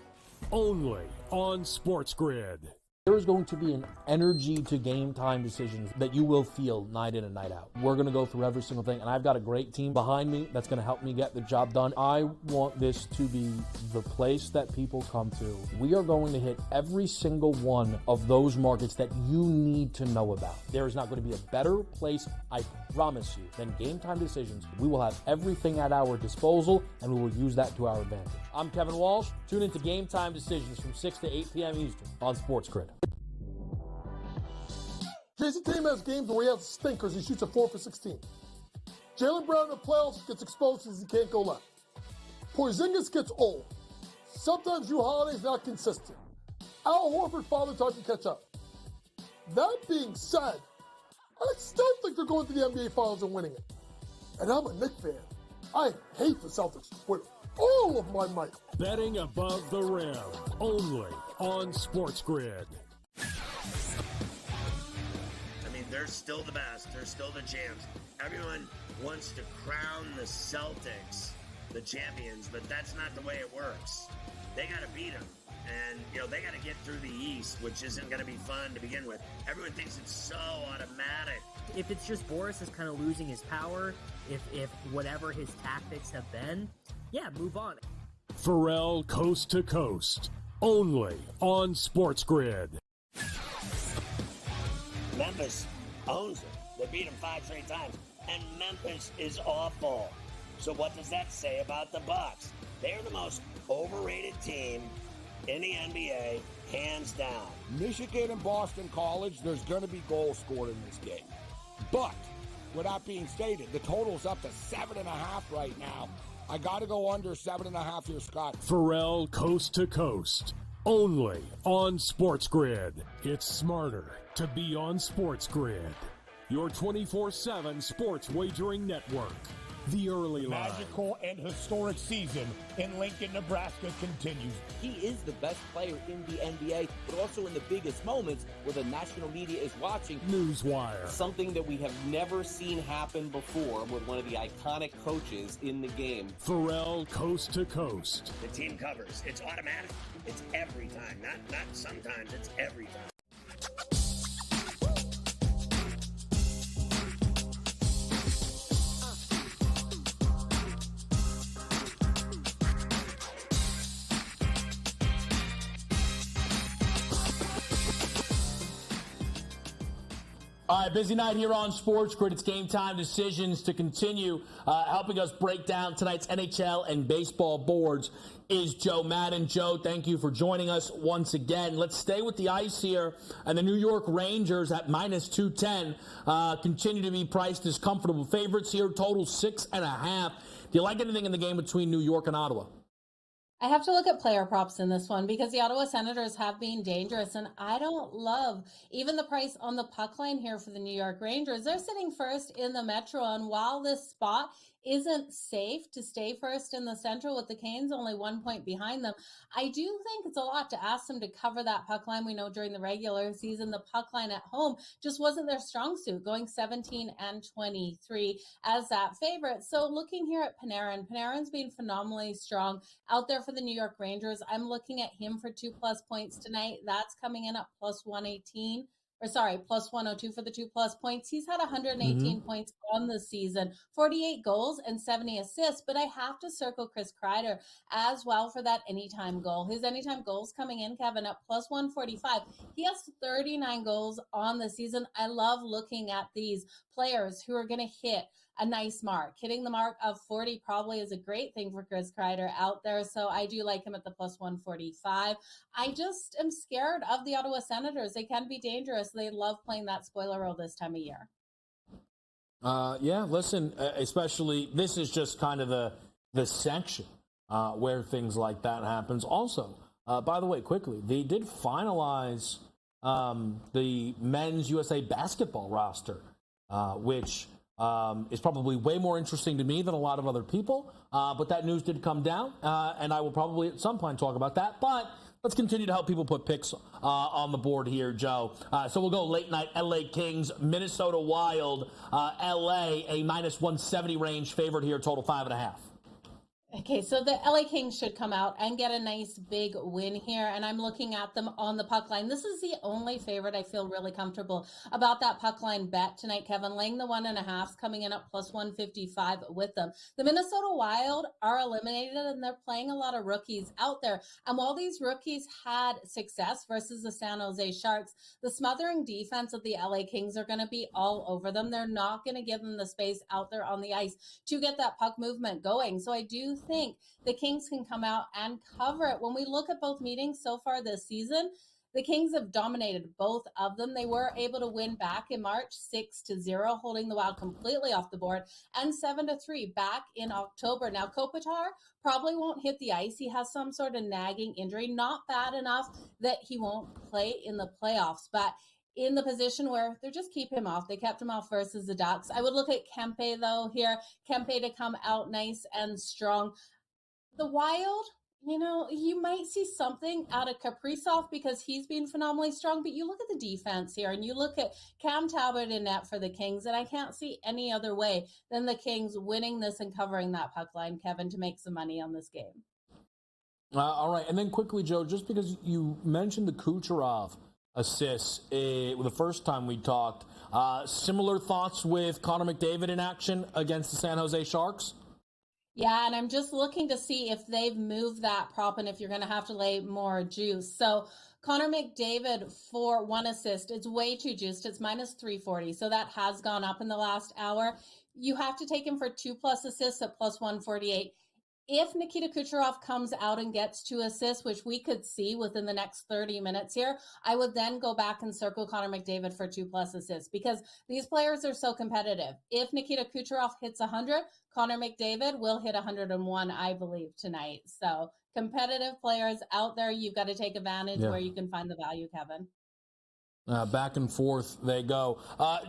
Only on SportsGrid. There is going to be an energy to game time decisions that you will feel night in and night out. We're going to go through every single thing, and I've got a great team behind me that's going to help me get the job done. I want this to be the place that people come to. We are going to hit every single one of those markets that you need to know about. There is not going to be a better place, I promise you, than Game Time Decisions. We will have everything at our disposal, and we will use that to our advantage. I'm Kevin Walsh. Tune into Game Time Decisions from 6 to 8 p.m. Eastern on SportsGrid. Jason Tatum has games where he has stinkers. He shoots a 4 for 16. Jaylen Brown in the playoffs gets exposed because he can't go left. Porzingis gets old. Sometimes Drew Holiday's not consistent. Al Horford father time to catch up. That being said, I still think they're going to the NBA Finals and winning it. And I'm a Knicks fan. I hate the Celtics with all of my might. Betting above the rim, only on SportsGrid. They're still the best. They're still the champs. Everyone wants to crown the Celtics the champions, but that's not the way it works. They got to beat them. And, they got to get through the East, which isn't going to be fun to begin with. Everyone thinks it's so automatic. If it's just Boris is kind of losing his power, if whatever his tactics have been, yeah, move on. Pharrell Coast to Coast, only on SportsGrid. Memphis owns it. They beat them 5 straight times. And Memphis is awful. So what does that say about the Bucks? They're the most overrated team in the NBA, hands down. Michigan and Boston College, there's going to be goals scored in this game. But, with that being stated, the total's up to 7.5 right now. I got to go under 7.5 here, Scott. Pharrell Coast to Coast, only on SportsGrid. It's smarter to be on SportsGrid, your 24/7 sports wagering network. The early line. Magical and historic season in Lincoln, Nebraska continues. He is the best player in the NBA, but also in the biggest moments where the national media is watching. Newswire. Something that we have never seen happen before with one of the iconic coaches in the game. Pharrell Coast to Coast. The team covers. It's automatic. It's every time. Not sometimes. It's every time. All right, busy night here on SportsGrid. It's Game Time Decisions to continue. Helping us break down tonight's NHL and baseball boards is Joe Madden. Joe, thank you for joining us once again. Let's stay with the ice here. And the New York Rangers at minus 210 continue to be priced as comfortable favorites here. Total 6.5. Do you like anything in the game between New York and Ottawa? I have to look at player props in this one because the Ottawa Senators have been dangerous, and I don't love even the price on the puck line here for the New York Rangers. They're sitting first in the Metro, and while this spot isn't safe to stay first in the Central with the Canes only 1 point behind them, I do think it's a lot to ask them to cover that puck line. We know during the regular season, the puck line at home just wasn't their strong suit, going 17-23 as that favorite. So looking here at Panarin's been phenomenally strong out there for the New York Rangers. I'm looking at him for 2+ points tonight. That's coming in at plus 118. Plus 102 for the 2+ points. He's had 118 points on the season, 48 goals and 70 assists, but I have to circle Chris Kreider as well for that anytime goal. His anytime goals coming in, Kevin, at plus 145. He has 39 goals on the season. I love looking at these players who are going to hit a nice mark. Hitting the mark of 40 probably is a great thing for Chris Kreider out there, so I do like him at the plus 145. I just am scared of the Ottawa Senators. They can be dangerous. They love playing that spoiler role this time of year. Yeah, listen, especially this is just kind of the section where things like that happens. Also, by the way, quickly, they did finalize the men's USA basketball roster, which is probably way more interesting to me than a lot of other people. But that news did come down, and I will probably at some point talk about that. But Let's continue to help people put picks on the board here, Joe. So we'll go late night LA Kings, Minnesota Wild, LA, a minus 170 range favorite here, total 5.5. Okay, so the LA Kings should come out and get a nice big win here, and I'm looking at them on the puck line. This is the only favorite I feel really comfortable about that puck line bet tonight, Kevin. Laying the 1.5 coming in at plus 155 with them. The Minnesota Wild are eliminated, and they're playing a lot of rookies out there. And while these rookies had success versus the San Jose Sharks, the smothering defense of the LA Kings are going to be all over them. They're not going to give them the space out there on the ice to get that puck movement going. So I do think the Kings can come out and cover it. When we look at both meetings so far this season, the Kings have dominated both of them. They were able to win back in March 6-0, holding the Wild completely off the board, and 7-3 back in October. Now, Kopitar probably won't hit the ice. He has some sort of nagging injury, not bad enough that he won't play in the playoffs, but in the position where they're just keep him off. They kept him off versus the Ducks. I would look at Kempe, though, here. Kempe to come out nice and strong. The Wild, you might see something out of Kaprizov because he's been phenomenally strong, but you look at the defense here and you look at Cam Talbot in net for the Kings, and I can't see any other way than the Kings winning this and covering that puck line, Kevin, to make some money on this game. All right, and then quickly, Joe, just because you mentioned the Kucherov assists the first time we talked, similar thoughts with Connor McDavid in action against the San Jose Sharks? Yeah, and I'm just looking to see if they've moved that prop and if you're going to have to lay more juice. So Connor McDavid for 1 assist, it's way too juiced. It's minus 340, so that has gone up in the last hour. You have to take him for 2+ assists at plus 148. If Nikita Kucherov comes out and gets 2 assists, which we could see within the next 30 minutes here, I would then go back and circle Connor McDavid for 2+ assists because these players are so competitive. If Nikita Kucherov hits 100, Connor McDavid will hit 101, I believe, tonight. So competitive players out there, you've got to take advantage where you can find the value, Kevin. Back and forth they go.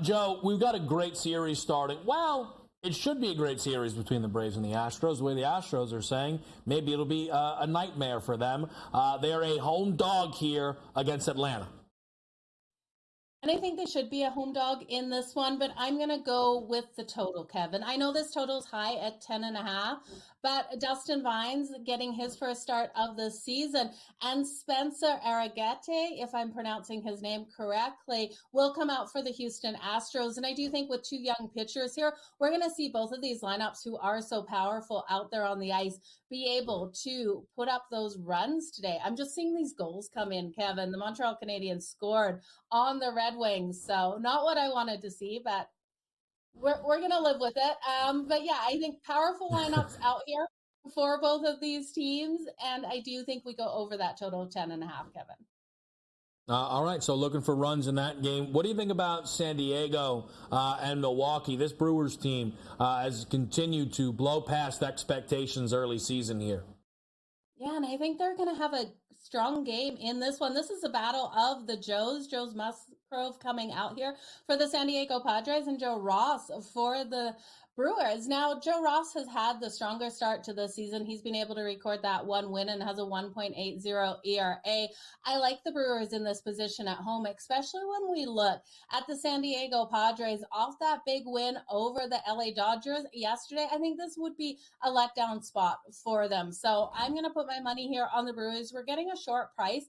Joe, we've got a great series starting. Well, it should be a great series between the Braves and the Astros. The way the Astros are saying, maybe it'll be a nightmare for them. They are a home dog here against Atlanta. And I think they should be a home dog in this one, but I'm going to go with the total, Kevin. I know this total is high at 10.5, but Dustin Vines getting his first start of the season, and Spencer Arragete, if I'm pronouncing his name correctly, will come out for the Houston Astros. And I do think with 2 young pitchers here, we're going to see both of these lineups who are so powerful out there on the ice be able to put up those runs today. I'm just seeing these goals come in, Kevin. The Montreal Canadiens scored on the Red Wings, so not what I wanted to see, but we're going to live with it. But yeah, I think powerful lineups out here for both of these teams, and I do think we go over that total of 10.5, Kevin. All right, so looking for runs in that game. What do you think about San Diego and Milwaukee? This Brewers team has continued to blow past expectations early season here. Yeah, and I think they're going to have a strong game in this one. This is a battle of the Joes. Joe Musgrove coming out here for the San Diego Padres and Joe Ross for the Brewers. Now, Joe Ross has had the stronger start to the season. He's been able to record that 1 win and has a 1.80 ERA. I like the Brewers in this position at home, especially when we look at the San Diego Padres off that big win over the LA Dodgers yesterday. I think this would be a letdown spot for them. So I'm going to put my money here on the Brewers. We're getting a short price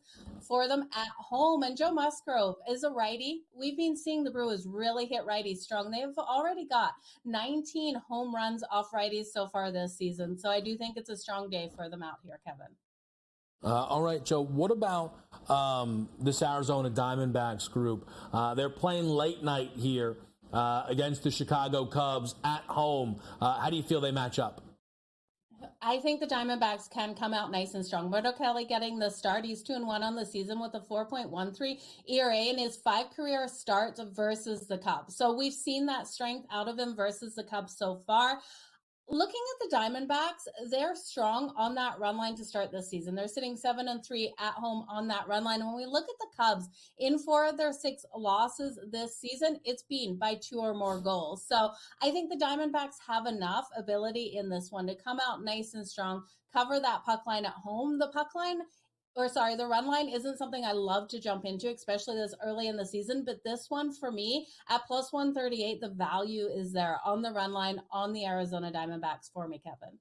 for them at home. And Joe Musgrove is a righty. We've been seeing the Brewers really hit righties strong. They've already got 19 home runs off righties so far this season. So I do think it's a strong day for them out here, Kevin. All right, Joe, what about this Arizona Diamondbacks group? They're playing late night here against the Chicago Cubs at home. How do you feel they match up? I think the Diamondbacks can come out nice and strong. Roberto Kelly getting the start. He's 2-1 on the season with a 4.13 ERA in his 5 career starts versus the Cubs. So we've seen that strength out of him versus the Cubs so far. Looking at the Diamondbacks, they're strong on that run line to start this season. They're sitting 7-3 at home on that run line. And when we look at the Cubs, in 4 of their 6 losses this season, it's been by 2 or more goals. So I think the Diamondbacks have enough ability in this one to come out nice and strong, cover that puck line at home. The puck line the run line isn't something I love to jump into, especially this early in the season. But this one for me at plus 138, the value is there on the run line on the Arizona Diamondbacks for me, Kevin.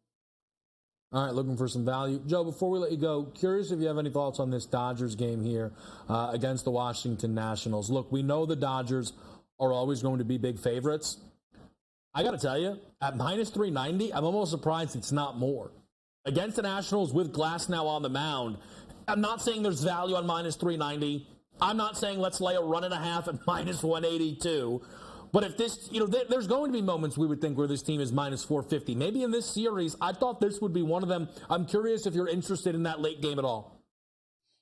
All right, looking for some value. Joe, before we let you go, curious if you have any thoughts on this Dodgers game here against the Washington Nationals. Look, we know the Dodgers are always going to be big favorites. I got to tell you, at minus 390, I'm almost surprised it's not more. Against the Nationals with Glass now on the mound, I'm not saying there's value on minus 390. I'm not saying let's lay a run and a half at minus 182. But if this, there's going to be moments we would think where this team is minus 450. Maybe in this series, I thought this would be one of them. I'm curious if you're interested in that late game at all.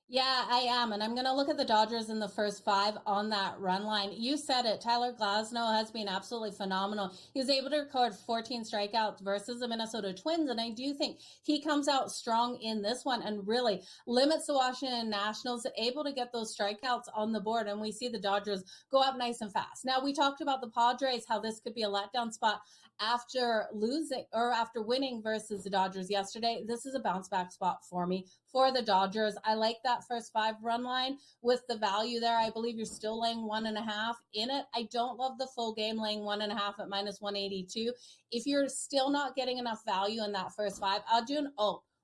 Yeah, I am. And I'm going to look at the Dodgers in the first 5 on that run line. You said it. Tyler Glasnow has been absolutely phenomenal. He was able to record 14 strikeouts versus the Minnesota Twins. And I do think he comes out strong in this one and really limits the Washington Nationals, able to get those strikeouts on the board. And we see the Dodgers go up nice and fast. Now, we talked about the Padres, how this could be a letdown spot after winning versus the Dodgers yesterday. This is a bounce back spot for me for the Dodgers. I like that first 5 run line with the value there. I believe you're still laying 1.5 in it. I don't love the full game laying 1.5 at minus 182. If you're still not getting enough value in that first 5, I'll do an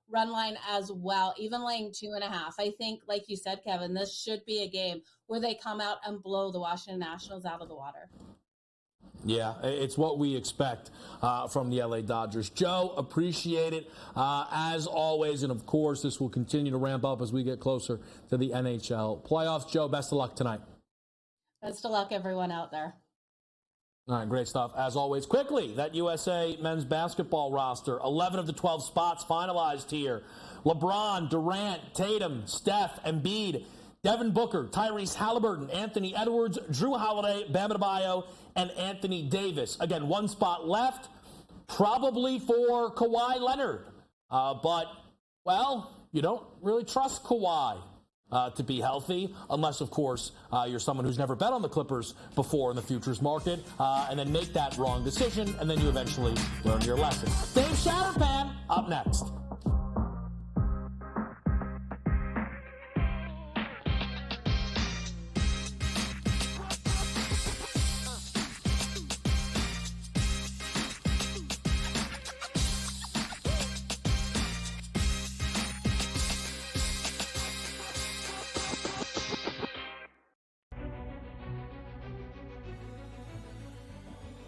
run line as well, even laying 2.5. I think, like you said, Kevin, this should be a game where they come out and blow the Washington Nationals out of the water. Yeah, it's what we expect from the LA Dodgers. Joe, appreciate it as always. And, of course, this will continue to ramp up as we get closer to the NHL playoffs. Joe, best of luck tonight. Best of luck, everyone out there. All right, great stuff. As always, quickly, that USA men's basketball roster, 11 of the 12 spots finalized here. LeBron, Durant, Tatum, Steph, Embiid, Devin Booker, Tyrese Halliburton, Anthony Edwards, Drew Holiday, Bam Adebayo, and Anthony Davis. Again, 1 spot left, probably for Kawhi Leonard. But, well, you don't really trust Kawhi to be healthy, unless, of course, you're someone who's never bet on the Clippers before in the futures market, and then make that wrong decision, and then you eventually learn your lesson. Dave Shatterpan, up next.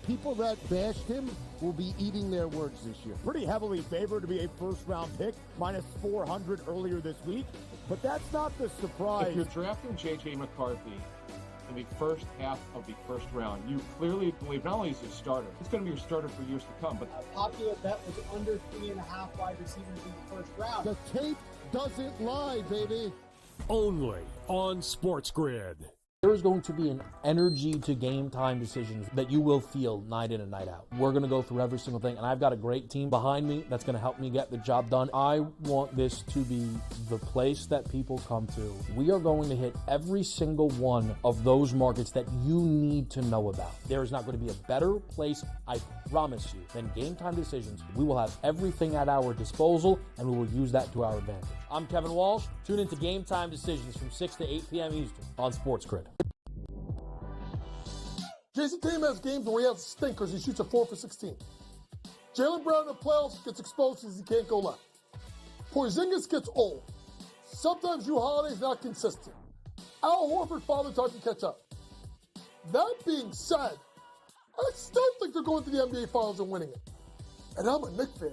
People that bashed him will be eating their words this year. Pretty heavily favored to be a first-round pick, minus 400 earlier this week. But that's not the surprise. If you're drafting J.J. McCarthy in the first half of the first round, you clearly believe not only is he a starter, he's going to be your starter for years to come. But a popular bet was under 3.5 wide receivers in the first round. The tape doesn't lie, baby. Only on SportsGrid. There is going to be an energy to game time decisions that you will feel night in and night out. We're going to go through every single thing, and I've got a great team behind me that's going to help me get the job done. I want this to be the place that people come to. We are going to hit every single one of those markets that you need to know about. There is not going to be a better place, I promise you, than Game Time Decisions. We will have everything at our disposal, and we will use that to our advantage. I'm Kevin Walsh. Tune into Game Time Decisions from 6 to 8 p.m. Eastern on SportsGrid. Jason Tatum has games where he has stinkers. He shoots a 4 for 16. Jaylen Brown in the playoffs gets exposed because he can't go left. Porzingis gets old. Sometimes Drew Holiday's not consistent. Al Horford father time to catch up. That being said, I still think they're going to the NBA Finals and winning it. And I'm a Knicks fan.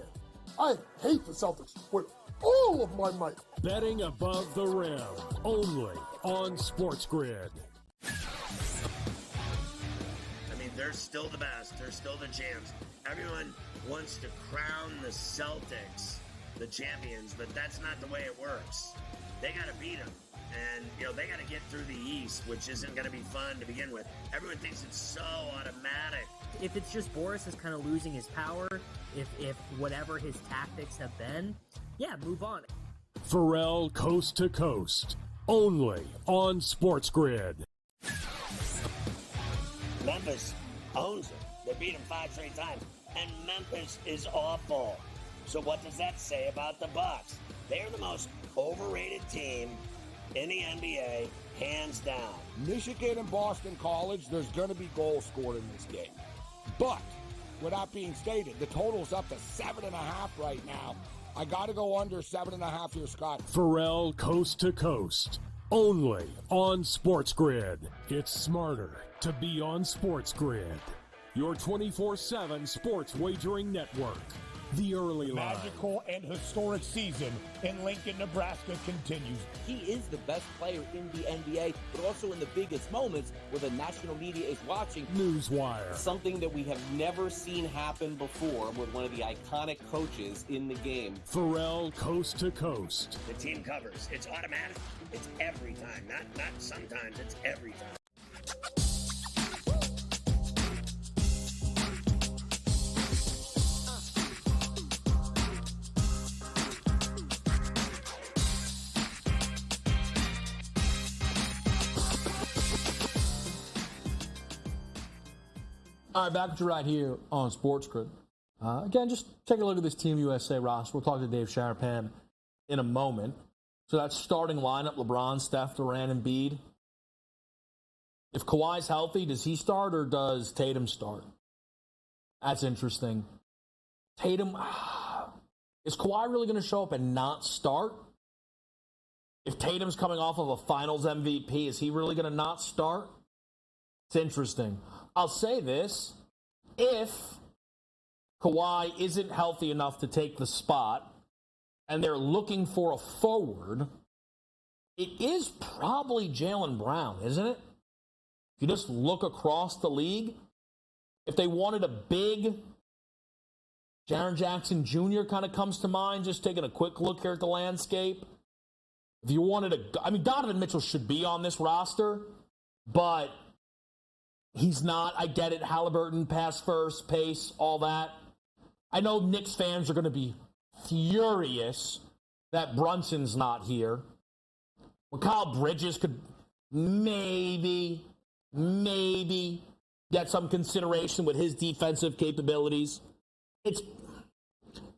I hate the Celtics with all of my might. Betting above the rim, only on SportsGrid. They're still the best. They're still the champs. Everyone wants to crown the Celtics the champions, but that's not the way it works. They got to beat them. And, they got to get through the East, which isn't going to be fun to begin with. Everyone thinks it's so automatic. If it's just Boris is kind of losing his power, if whatever his tactics have been, yeah, move on. Pharrell Coast to Coast, only on SportsGrid. Memphis owns it. They beat them 5 straight times. And Memphis is awful. So what does that say about the Bucks? They are the most overrated team in the NBA, hands down. Michigan and Boston College, there's going to be goals scored in this game. But, with that being stated, the total's up to 7.5 right now. I got to go under 7.5 here, Scott. Pharrell Coast to Coast, only on SportsGrid. It's smarter to be on SportsGrid. Your 24/7 sports wagering network. The early line. Magical and historic season in Lincoln, Nebraska continues. He is the best player in the NBA, but also in the biggest moments where the national media is watching. Newswire. Something that we have never seen happen before with one of the iconic coaches in the game. Pharrell Coast to Coast. The team covers. It's automatic. It's every time. Not sometimes. It's every time. All right, back with you right here on SportsGrid. Again, just take a look at this Team USA roster. We'll talk to Dave Sharapan in a moment. So that starting lineup, LeBron, Steph, Durant, and Embiid. If Kawhi's healthy, does he start or does Tatum start? That's interesting. Tatum, is Kawhi really going to show up and not start? If Tatum's coming off of a Finals MVP, is he really going to not start? It's interesting. I'll say this. If Kawhi isn't healthy enough to take the spot and they're looking for a forward, it is probably Jaylen Brown, isn't it? If you just look across the league, if they wanted a big, Jaren Jackson Jr. kind of comes to mind, just taking a quick look here at the landscape. If you wanted Donovan Mitchell should be on this roster, but he's not. I get it. Halliburton, pass first, pace, all that. I know Knicks fans are going to be furious that Brunson's not here. Well, Kyle Bridges could maybe get some consideration with his defensive capabilities.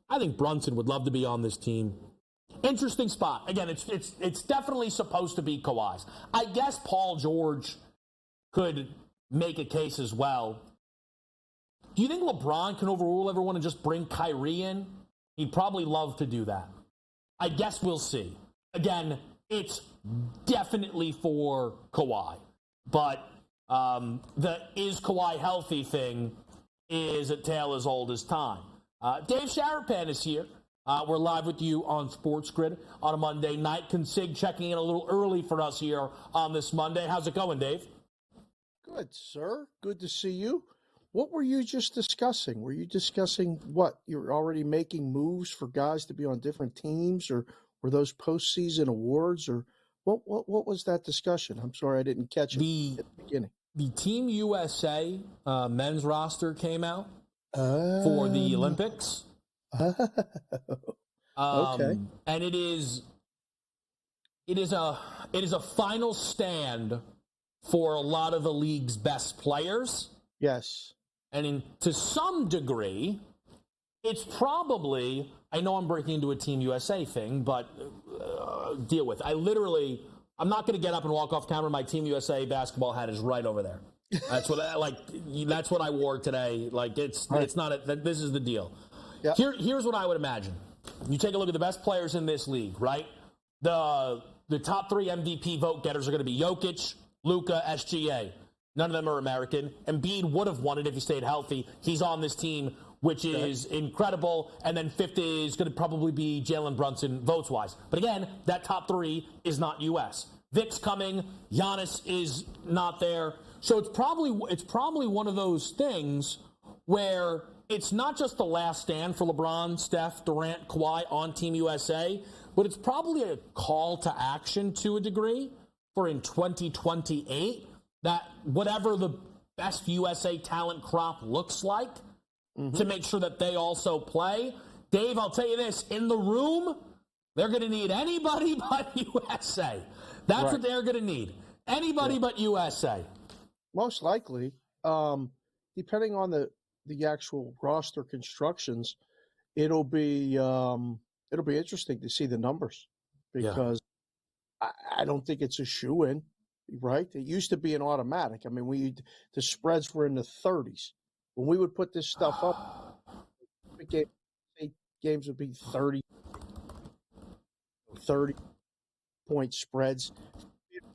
I think Brunson would love to be on this team. Interesting spot. Again, it's definitely supposed to be Kawhi's. I guess Paul George could make a case as well. Do you think LeBron can overrule everyone and just bring Kyrie in? He'd probably love to do that. I guess we'll see. Again, it's definitely for Kawhi. But the is Kawhi healthy thing is a tale as old as time. Dave Sharapan is here. We're live with you on SportsGrid on a Monday night. Consig checking in a little early for us here on this Monday. How's it going, Dave? Good, sir. Good to see you. What were you just discussing? Were you discussing what? You're already making moves for guys to be on different teams, or were those postseason awards, or what was that discussion? I'm sorry, I didn't catch it at the beginning. The Team USA men's roster came out for the Olympics. Okay. And it is a final stand for a lot of the league's best players. Yes. And to some degree, it's probably, I know I'm breaking into a Team USA thing, but deal with it. I'm not going to get up and walk off camera. My Team USA basketball hat is right over there. That's what that's what I wore today. It's not this is the deal. Yep. Here's what I would imagine. You take a look at the best players in this league, right? The top 3 MVP vote getters are going to be Jokic, Luka, SGA. None of them are American. Embiid would have won it if he stayed healthy. He's on this team, which is incredible. And then 5th is going to probably be Jalen Brunson votes-wise. But again, that top 3 is not U.S. Vic's coming. Giannis is not there. So it's probably one of those things where it's not just the last stand for LeBron, Steph, Durant, Kawhi on Team USA, but it's probably a call to action to a degree for in 2028 that whatever the best USA talent crop looks like, to make sure that they also play. Dave, I'll tell you this, in the room, they're going to need anybody but USA. That's what they're going to need. Anybody but USA. Most likely, depending on the actual roster constructions, it'll be It'll be interesting to see the numbers because I don't think it's a shoe-in, right? It used to be an automatic. I mean, the spreads were in the 30s. When we would put this stuff up, games would be 30 point spreads.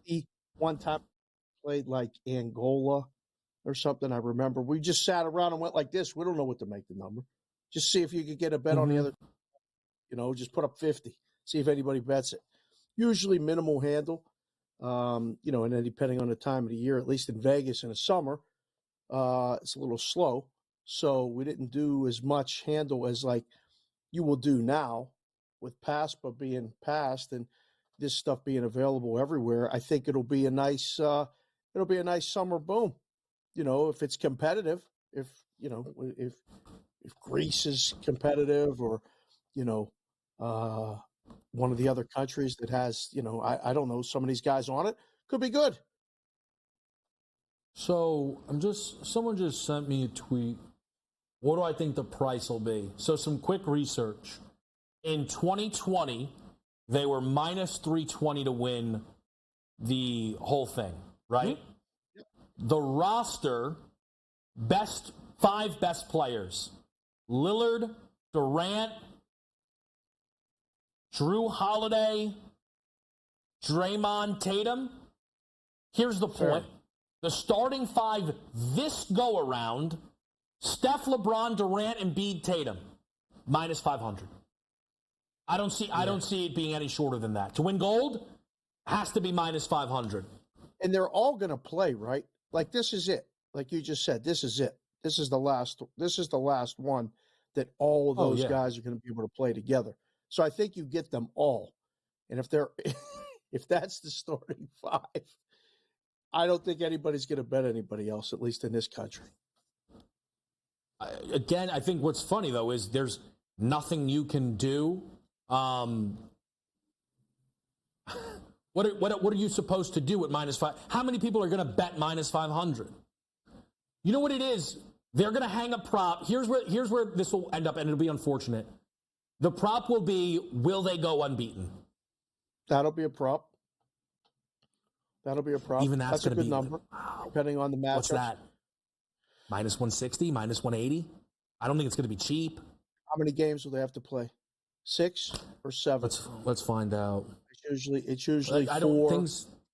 50 one time played like Angola or something. I remember we just sat around and went like this. We don't know what to make the number. Just see if you could get a bet on the other. Just put up 50. See if anybody bets it. Usually minimal handle. And then depending on the time of the year, at least in Vegas in the summer, it's a little slow. So we didn't do as much handle as like you will do now with PASPA being passed and this stuff being available everywhere. I think it'll be a nice summer boom. If it's competitive, if Greece is competitive or, one of the other countries that has, I don't know, some of these guys on it could be good. So someone just sent me a tweet. What do I think the price will be? So some quick research. In 2020, they were minus 320 to win the whole thing, right? Mm-hmm. The roster, five best players: Lillard, Durant, Drew Holiday, Draymond, Tatum. Here's the point. The starting five this go-around: Steph, LeBron, Durant, Embiid, Tatum, minus 500. I don't see it being any shorter than that. To win gold, has to be minus 500. And they're all going to play, right? Like, this is it. Like you just said, this is it. This is the last one that all of those guys are going to be able to play together. So I think you get them all. And if that's the starting five, I don't think anybody's going to bet anybody else, at least in this country. Again, I think what's funny, though, is there's nothing you can do. What are you supposed to do at minus 5? How many people are going to bet minus 500? You know what it is? They're going to hang a prop. Here's where this will end up, and it'll be unfortunate. The prop will be, will they go unbeaten? That'll be a prop. Even that's a going to good be number, depending on the matchup. What's that? Minus 160, minus 180? I don't think it's going to be cheap. How many games will they have to play? 6 or 7? Let's find out. It's usually 4.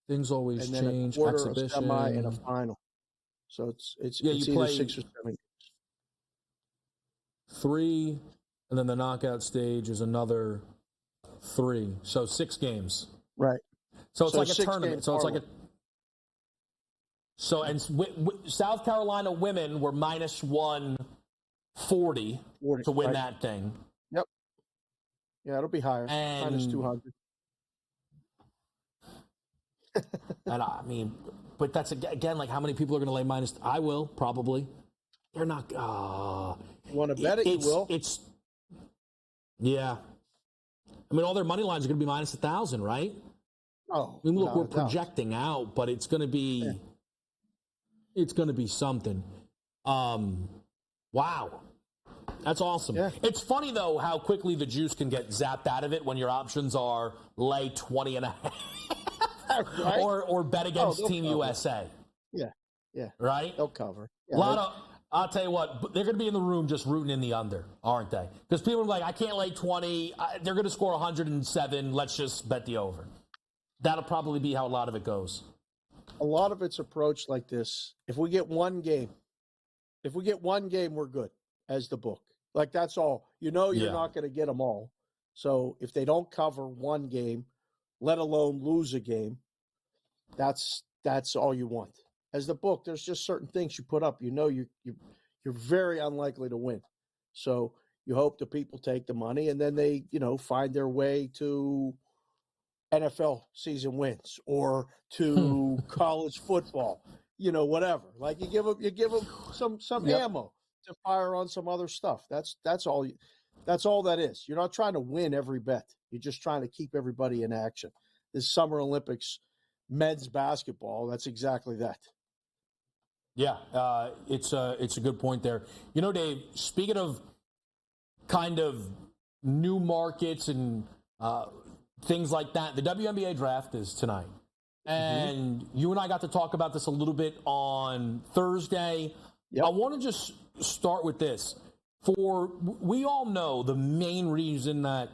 Things always and then change. A quarter, exhibition, a semi, and a final. So it's you either play 6 or 7. 3, and then the knockout stage is another 3. So 6 games. Right. So it's like a 6 tournament. So it's like South Carolina women were minus 140 to win that thing. Yep. Yeah, it'll be higher. And, minus 200. And I mean, but that's again like how many people are going to lay minus? I will probably. They're not. You want to bet it? You will. Yeah. I mean, all their money lines are going to be minus 1,000, right? Oh, I mean, look, we're projecting out, but it's going to be, it's going to be something. Wow, that's awesome. Yeah. It's funny though how quickly the juice can get zapped out of it when your options are lay 20.5, right? or bet against Team USA. Yeah, right. They'll cover. Yeah, a lot of. I'll tell you what, they're going to be in the room just rooting in the under, aren't they? Because people are like, I can't lay 20. They're going to score 107. Let's just bet the over. That'll probably be how a lot of it goes. A lot of it's approached like this. If we get one game, we're good as the book. Like, that's all. You're not going to get them all. So if they don't cover one game, let alone lose a game, that's all you want. As the book, there's just certain things you put up. You're very unlikely to win. So you hope the people take the money and then they, find their way to NFL season wins or to college football, whatever. Like you give them some ammo to fire on some other stuff. That's all that is. You're not trying to win every bet. You're just trying to keep everybody in action. This Summer Olympics men's basketball, that's exactly that. Yeah, it's a good point there. Dave, speaking of kind of new markets and things like that. The WNBA draft is tonight. And you and I got to talk about this a little bit on Thursday. Yep. I want to just start with this. We all know the main reason that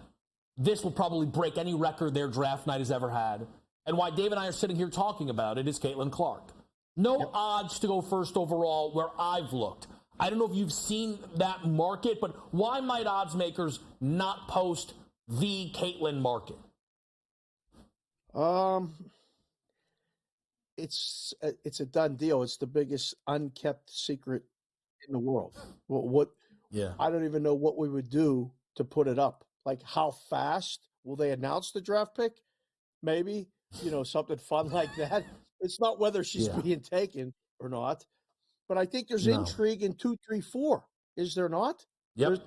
this will probably break any record their draft night has ever had, and why Dave and I are sitting here talking about it, is Caitlin Clark. No odds to go first overall where I've looked. I don't know if you've seen that market, but why might odds makers not post the Caitlin market? It's a done deal. It's the biggest unkept secret in the world. What? Yeah. I don't even know what we would do to put it up. Like, how fast will they announce the draft pick? Maybe, something fun like that. It's not whether she's being taken or not, but I think there's intrigue in 2, 3, 4. Is there not? Yep.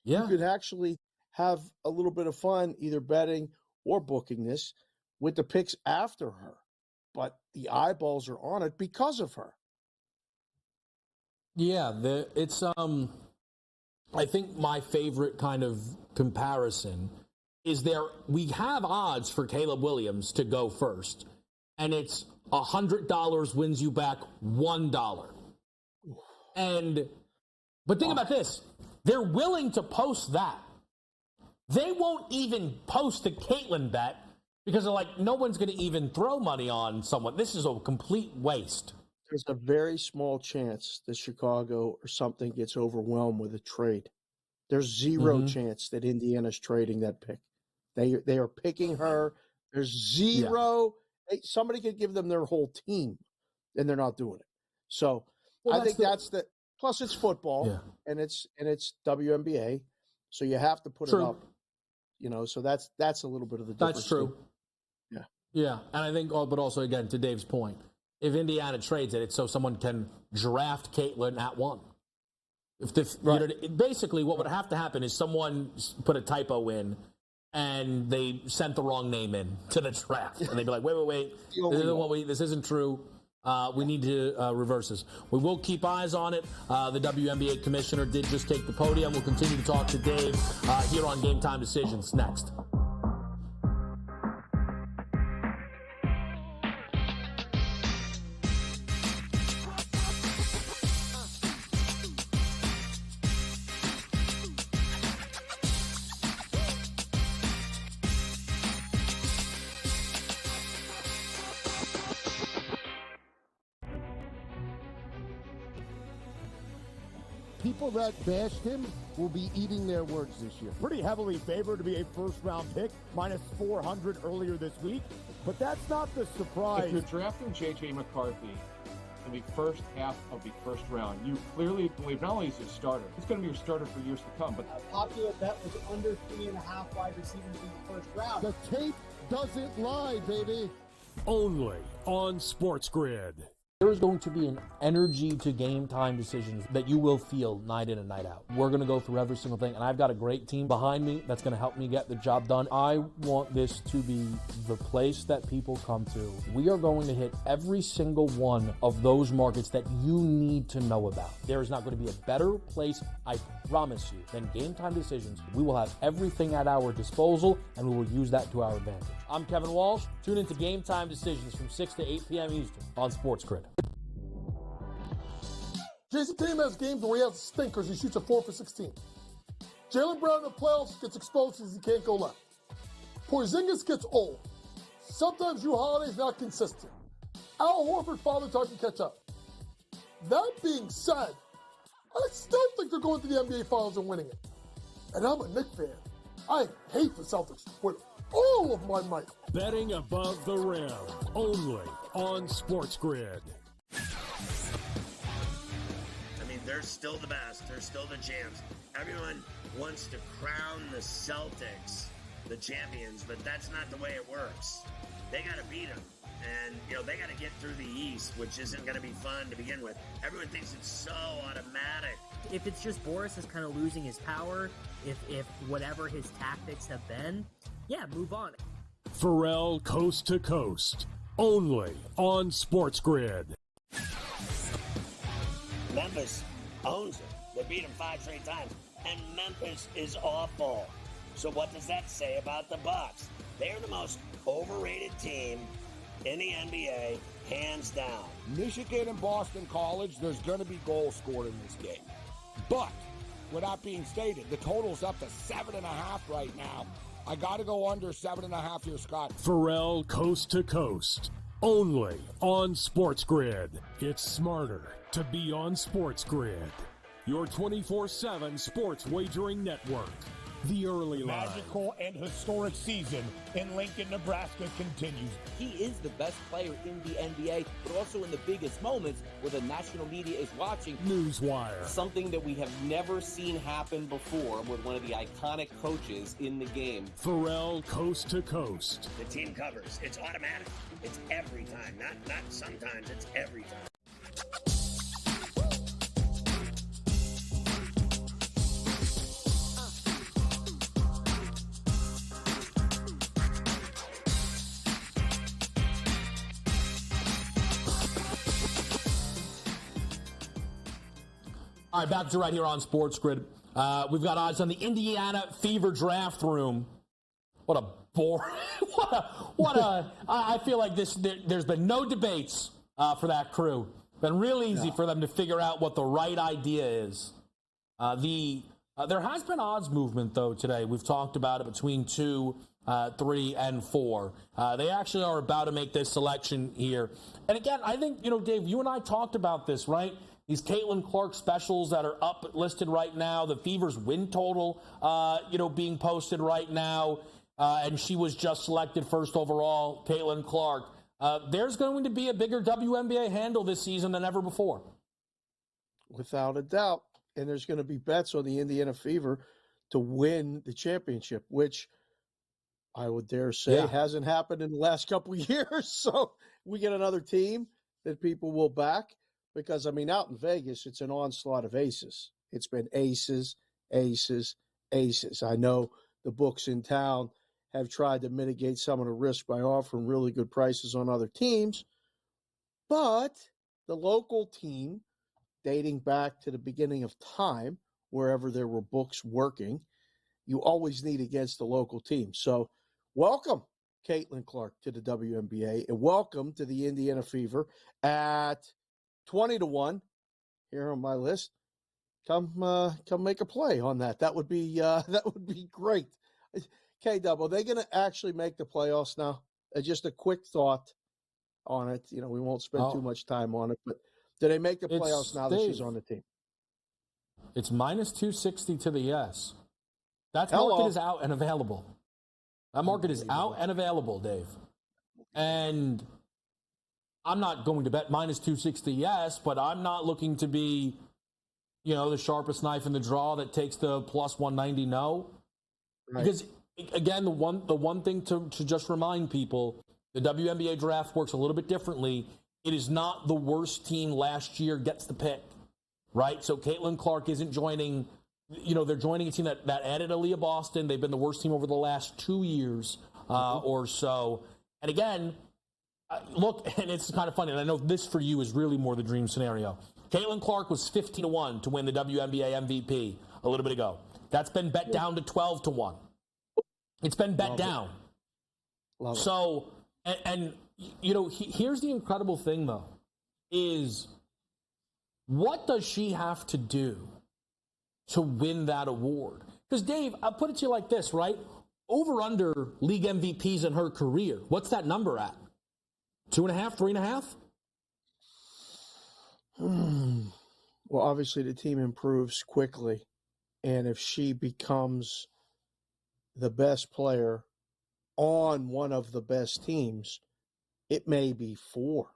You could actually have a little bit of fun either betting or booking this with the picks after her, but the eyeballs are on it because of her. Yeah, it's I think my favorite kind of comparison is we have odds for Caleb Williams to go first, and it's $100 wins you back $1. But think about this. They're willing to post that. They won't even post the Caitlin bet because they're like, no one's going to even throw money on someone. This is a complete waste. There's a very small chance that Chicago or something gets overwhelmed with a trade. There's zero chance that Indiana's trading that pick. They are picking her. There's zero. Somebody could give them their whole team, and they're not doing it. So I think that's the. Plus, it's football, and it's WNBA, so you have to put it up. So that's a little bit of the difference. That's true. Yeah. Yeah, and I think, but also again to Dave's point, if Indiana trades it's so someone can draft Caitlin at 1. Basically, what would have to happen is someone put a typo in, and they sent the wrong name in to the draft, and they'd be like, wait, this isn't true. We need to reverse this. We will keep eyes on it. The WNBA commissioner did just take the podium. We'll continue to talk to Dave here on Game Time Decisions next. People that bashed him will be eating their words this year. Pretty heavily favored to be a first-round pick, minus 400 earlier this week. But that's not the surprise. If you're drafting J.J. McCarthy in the first half of the first round, you clearly believe not only is he a starter, he's going to be your starter for years to come. But a popular bet was under 3.5 wide receivers in the first round. The tape doesn't lie, baby. Only on SportsGrid. There is going to be an energy to Game Time Decisions that you will feel night in and night out. We're going to go through every single thing, and I've got a great team behind me that's going to help me get the job done. I want this to be the place that people come to. We are going to hit every single one of those markets that you need to know about. There is not going to be a better place, I promise you, than Game Time Decisions. We will have everything at our disposal, and we will use that to our advantage. I'm Kevin Walsh. Tune into Game Time Decisions from 6 to 8 p.m. Eastern on SportsGrid. Jason Tatum has games where he has stinkers. He shoots a 4 for 16. Jaylen Brown in the playoffs gets exposed because he can't go left. Porzingis gets old. Sometimes Drew Holiday's not consistent. Al Horford father time to catch up. That being said, I still think they're going to the NBA Finals and winning it. And I'm a Knicks fan. I hate the Celtics with all of my might. Betting above the rim, only on SportsGrid. They're still the best. They're still the champs. Everyone wants to crown the Celtics the champions, but that's not the way it works. They got to beat them. And, they got to get through the East, which isn't going to be fun to begin with. Everyone thinks it's so automatic. If it's just Boris is kind of losing his power, if whatever his tactics have been, move on. Pharrell Coast to Coast, only on SportsGrid. Memphis owns it. They beat them 5 straight times. And Memphis is awful. So what does that say about the Bucks? They're the most overrated team in the NBA, hands down. Michigan and Boston College, there's going to be goals scored in this game. But, with that being stated, the total's up to 7.5 right now. I got to go under 7.5 here, Scott. Pharrell Coast to Coast, only on SportsGrid. It's smarter to be on SportsGrid. Your 24/7 sports wagering network. The early line. Magical and historic season in Lincoln, Nebraska continues. He is the best player in the NBA, but also in the biggest moments where the national media is watching. Newswire. Something that we have never seen happen before with one of the iconic coaches in the game. Pharrell Coast to Coast. The team covers. It's automatic. It's every time. Not sometimes. It's every time. All right, back to right here on SportsGrid. We've got odds on the Indiana Fever draft room. What a bore! I feel like there's been no debates for that crew. Been real easy for them to figure out what the right idea is. There has been odds movement though today. We've talked about it between 2, 3, and 4. They actually are about to make this selection here. And again, I think Dave, you and I talked about this, right? These Caitlin Clark specials that are up listed right now, the Fever's win total, being posted right now, and she was just selected first overall, Caitlin Clark. There's going to be a bigger WNBA handle this season than ever before. Without a doubt. And there's going to be bets on the Indiana Fever to win the championship, which I would dare say hasn't happened in the last couple of years. So we get another team that people will back. Because, out in Vegas, it's an onslaught of aces. It's been aces, aces, aces. I know the books in town have tried to mitigate some of the risk by offering really good prices on other teams. But the local team, dating back to the beginning of time, wherever there were books working, you always need against the local team. So welcome, Caitlin Clark, to the WNBA, and welcome to the Indiana Fever at 20-1 here on my list. Come make a play on that. That would be great. K-Dub, are they going to actually make the playoffs now? Just a quick thought on it. We won't spend too much time on it, but do they make the playoffs now that she's on the team? It's minus 260 to the yes. That market is out and available. That market is out and available, Dave. And I'm not going to bet minus 260 yes, but I'm not looking to be, the sharpest knife in the draw that takes the plus 190 no. Right. Because, again, the one thing to just remind people, the WNBA draft works a little bit differently. It is not the worst team last year gets the pick, right? So Caitlin Clark isn't joining, they're joining a team that added Aaliyah Boston. They've been the worst team over the last 2 years or so. And again, look, and it's kind of funny, and I know this for you is really more the dream scenario. Caitlin Clark was 15-1 to win the WNBA MVP a little bit ago. That's been bet down to 12-1. It's been bet down. So, and here's the incredible thing, though, is what does she have to do to win that award? Because, Dave, I'll put it to you like this, right? Over-under league MVPs in her career. What's that number at? 2.5, 3.5? Well, obviously the team improves quickly. And if she becomes the best player on one of the best teams, it may be 4.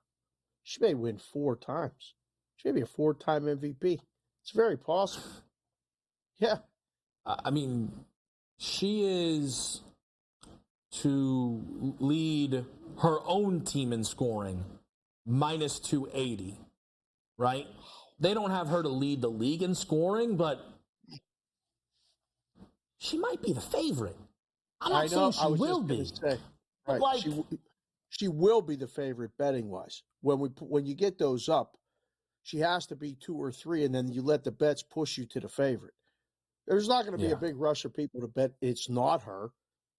She may win 4 times. She may be a 4-time MVP. It's very possible. Yeah. She is to lead her own team in scoring minus 280, right? They don't have her to lead the league in scoring, but she might be the favorite. I'm not saying she will be. Right. She will be the favorite betting wise. When you get those up, she has to be 2 or 3, and then you let the bets push you to the favorite. There's not going to be Yeah. a big rush of people to bet it's not her.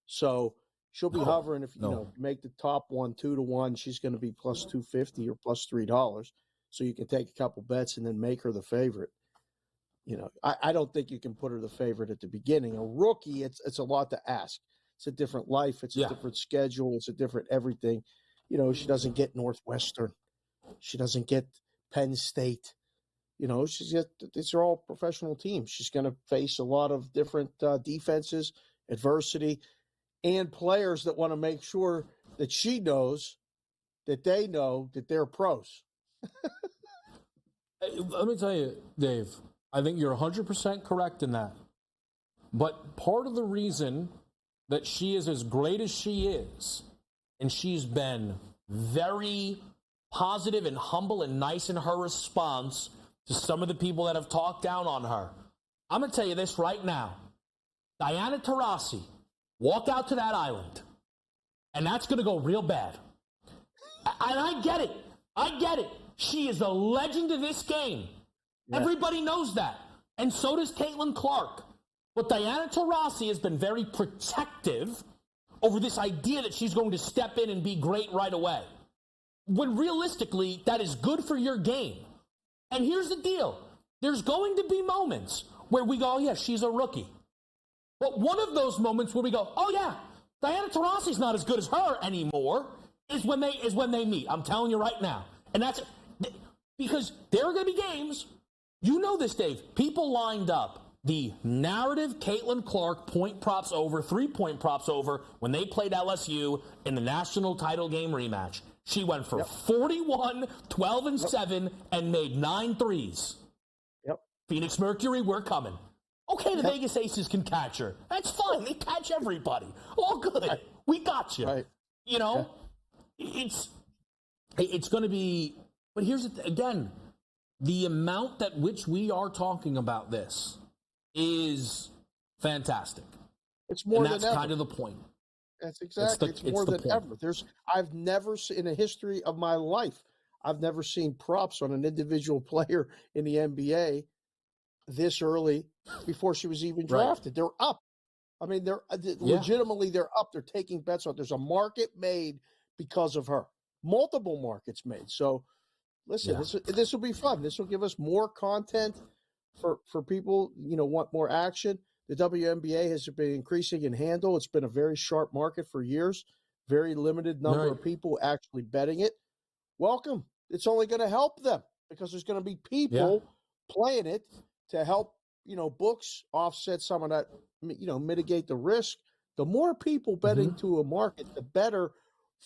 So she'll be hovering. If make the top one 2-1, she's going to be plus 250 or plus $3. So you can take a couple bets and then make her the favorite. I don't think you can put her the favorite at the beginning. A rookie, it's a lot to ask. It's a different life. It's a different schedule. It's a different everything. She doesn't get Northwestern. She doesn't get Penn State. These are all professional teams. She's going to face a lot of different defenses, adversity, and players that want to make sure that she knows that they know that they're pros. Let me tell you, Dave, I think you're 100% correct in that. But part of the reason that she is as great as she is, and she's been very positive and humble and nice in her response to some of the people that have talked down on her. I'm going to tell you this right now. Diana Taurasi, walk out to that island, and that's going to go real bad. And I get it. I get it. She is a legend of this game. Yeah. Everybody knows that. And so does Caitlin Clark. But Diana Taurasi has been very protective over this idea that she's going to step in and be great right away. When realistically, that is good for your game. And here's the deal. There's going to be moments where we go, oh, yeah, she's a rookie. But one of those moments where we go, oh, yeah, Diana Taurasi's not as good as her anymore is when they meet. I'm telling you right now. And that's because there are going to be games. You know this, Dave. People lined up the narrative Caitlin Clark point props over, 3-point props over when they played LSU in the national title game rematch. She went for 41, 12, and 7 and made 9 threes. Yep. Phoenix Mercury, we're coming. Okay, the Vegas Aces can catch her. That's fine. They catch everybody. All good. Right. We got you. Right. It's going to be, but here's again, the amount at which we are talking about this is fantastic. It's more and than that's ever. Kind of the point. That's exactly. It's more than ever. I've never seen in the history of my life, I've never seen props on an individual player in the NBA this early before she was even drafted. Right. They're up. I mean, legitimately they're up. They're taking bets on. There's a market made because of her. Multiple markets made. So, listen, this will be fun. This will give us more content for people. Want more action. The WNBA has been increasing in handle. It's been a very sharp market for years. Very limited number of people actually betting it. Welcome. It's only going to help them because there's going to be people playing it to help, books offset some of that, mitigate the risk. The more people betting to a market, the better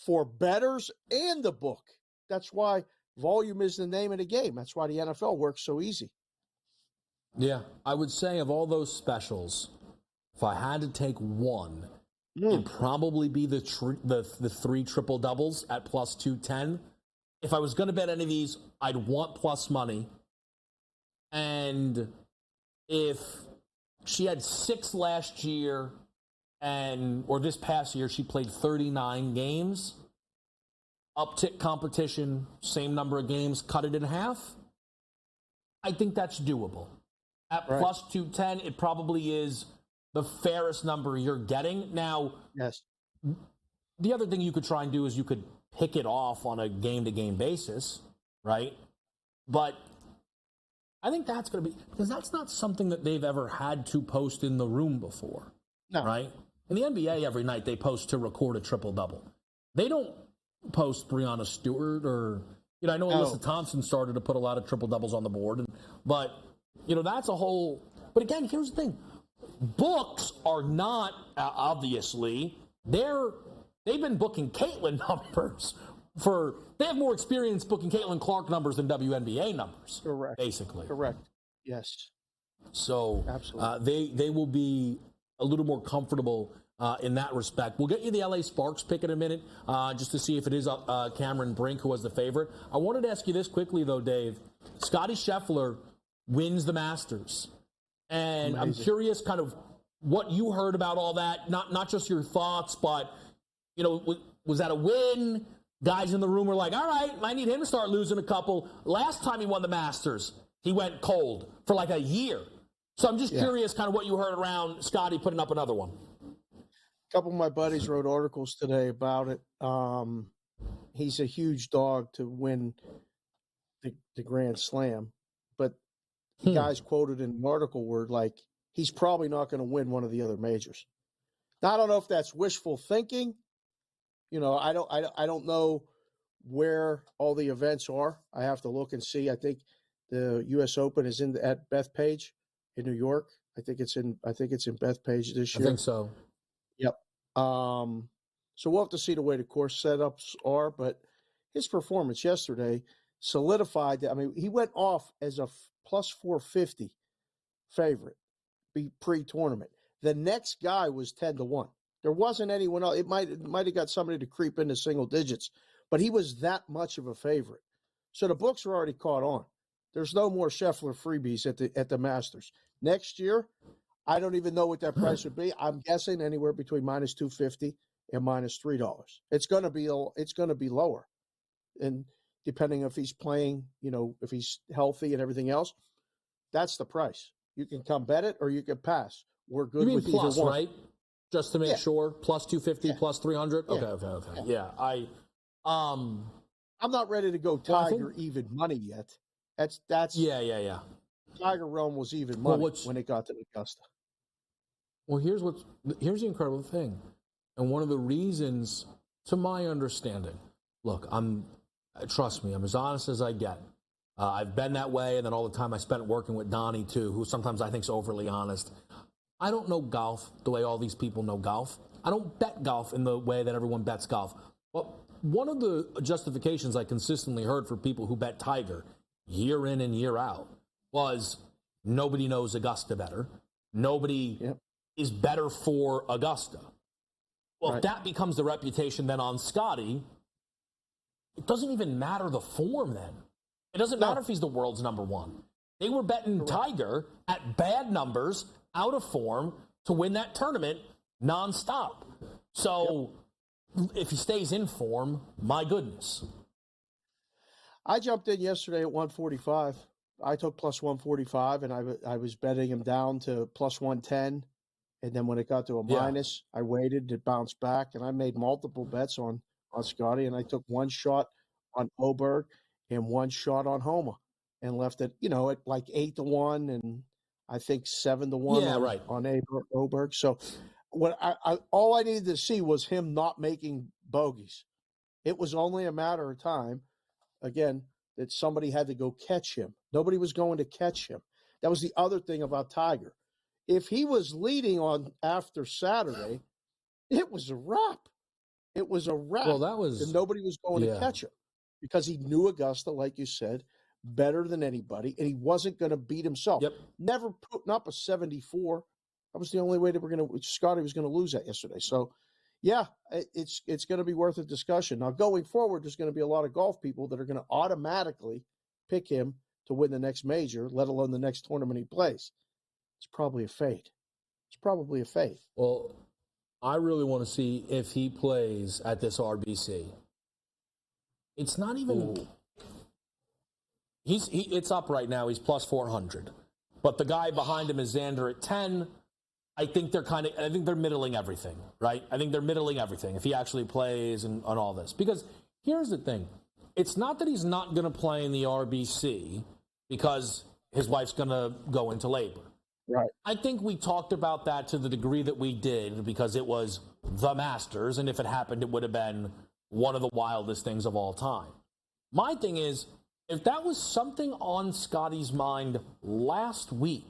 for bettors and the book. That's why volume is the name of the game. That's why the NFL works so easy. Yeah, I would say of all those specials, if I had to take one, it'd probably be the 3 triple doubles at plus 210. If I was going to bet any of these, I'd want plus money. And if she had 6 last year, or this past year, she played 39 games, uptick competition, same number of games, cut it in half, I think that's doable. At plus 210, it probably is the fairest number you're getting. Now, the other thing you could try and do is you could pick it off on a game-to-game basis, right? But I think that's going to be, because that's not something that they've ever had to post in the room before, right? In the NBA, every night they post to record a triple-double. They don't post Breonna Stewart or, I know Alyssa Thompson started to put a lot of triple-doubles on the board, but that's a whole... But again, here's the thing. Books are not, obviously, they've been booking Caitlin numbers they have more experience booking Caitlin Clark numbers than WNBA numbers. Correct. Basically. Correct. Yes. So they will be a little more comfortable in that respect. We'll get you the LA Sparks pick in a minute just to see if it is Cameron Brink who was the favorite. I wanted to ask you this quickly, though, Dave. Scottie Scheffler wins the Masters. And I'm curious kind of what you heard about all that, not just your thoughts, but, was that a win? Guys in the room were like, all right, I need him to start losing a couple. Last time he won the Masters, he went cold for like a year. So I'm just curious kind of what you heard around Scotty putting up another one. A couple of my buddies wrote articles today about it. He's a huge dog to win the Grand Slam, but the guys quoted in the article were like, he's probably not going to win one of the other majors. Now, I don't know if that's wishful thinking. I don't know where all the events are. I have to look and see. I think the U.S. Open is at Bethpage in New York. I think it's in Bethpage this year. I think so. Yep. So we'll have to see the way the course setups are, but his performance yesterday solidified that. I mean, he went off as a plus 450 favorite pre-tournament. The next guy was 10-1. There wasn't anyone else. It might have got somebody to creep into single digits, but he was that much of a favorite. So the books are already caught on. There's no more Scheffler freebies at the Masters. Next year, I don't even know what that price would be. I'm guessing anywhere between minus $250 and minus $3. It's going to be lower, and depending if he's playing, if he's healthy and everything else, that's the price. You can come bet it or you can pass. We're good with plus, either one, right? Just to make sure, plus 250, plus 300. Yeah. Okay. Yeah, I'm not ready to go Tiger even money yet. That's yeah. Tiger realm was even money when it got to Augusta. Well, here's the incredible thing, and one of the reasons, to my understanding, look, trust me, I'm as honest as I get. I've been that way, and then all the time I spent working with Donnie too, who sometimes I think is overly honest. I don't know golf the way all these people know golf. I don't bet golf in the way that everyone bets golf. Well, one of the justifications I consistently heard for people who bet Tiger year in and year out was nobody knows Augusta better. Nobody is better for Augusta. Well, if that becomes the reputation then on Scotty, it doesn't even matter the form then. It doesn't matter if he's the world's number one. They were betting Tiger at bad numbers, out of form, to win that tournament nonstop. So if he stays in form, my goodness. I jumped in yesterday at 145. I took plus 145, and I was betting him down to plus 110. And then when it got to a minus, I waited. It bounced back, and I made multiple bets on Scotty, and I took one shot on Oberg and one shot on Homa, and left it, at like 8-1, and I think 7-1 on Oberg. So what all I needed to see was him not making bogeys. It was only a matter of time, again, that somebody had to go catch him. Nobody was going to catch him. That was the other thing about Tiger. If he was leading on after Saturday, it was a wrap. It was a wrap. Well, that was, and nobody was going to catch him because he knew Augusta, like you said, better than anybody, and he wasn't going to beat himself. Never putting up a 74. That was the only way that Scotty was going to lose that yesterday. So, yeah, it's going to be worth a discussion. Now, going forward, there's going to be a lot of golf people that are going to automatically pick him to win the next major, let alone the next tournament he plays. It's probably a fade. Well, I really want to see if he plays at this RBC. It's not even. It's up right now. He's plus 400, but the guy behind him is Xander at 10. I think they're middling everything, right? I think they're middling everything if he actually plays and all this. Because here's the thing. It's not that he's not going to play in the RBC because his wife's going to go into labor. Right. I think we talked about that to the degree that we did because it was the Masters, and if it happened, it would have been one of the wildest things of all time. My thing is, if that was something on Scotty's mind last week,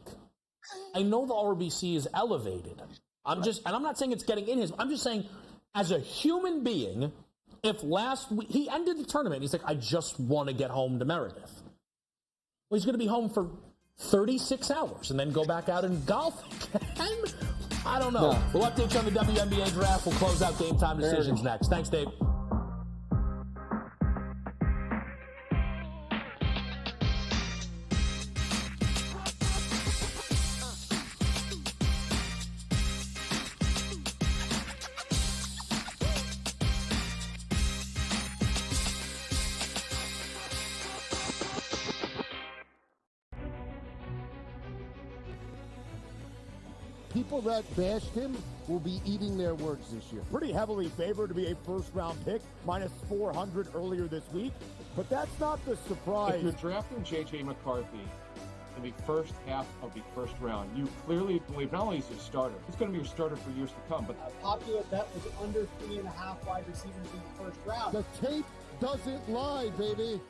I know the RBC is elevated. I'm not saying it's getting in his. I'm just saying, as a human being, if last week he ended the tournament, he's like, I just want to get home to Meredith. Well, he's going to be home for 36 hours and then go back out and golf again. I don't know. No. We'll update you on the WNBA draft. We'll close out Game Time Decisions next. Thanks, Dave. people that bashed him will be eating their words this year. Pretty heavily favored to be a first-round pick, minus 400 earlier this week. But that's not the surprise. If you're drafting J.J. McCarthy in the first half of the first round, you clearly believe not only is he a starter, he's going to be your starter for years to come. But A popular bet was under 3.5 wide receivers in the first round. The tape doesn't lie, baby.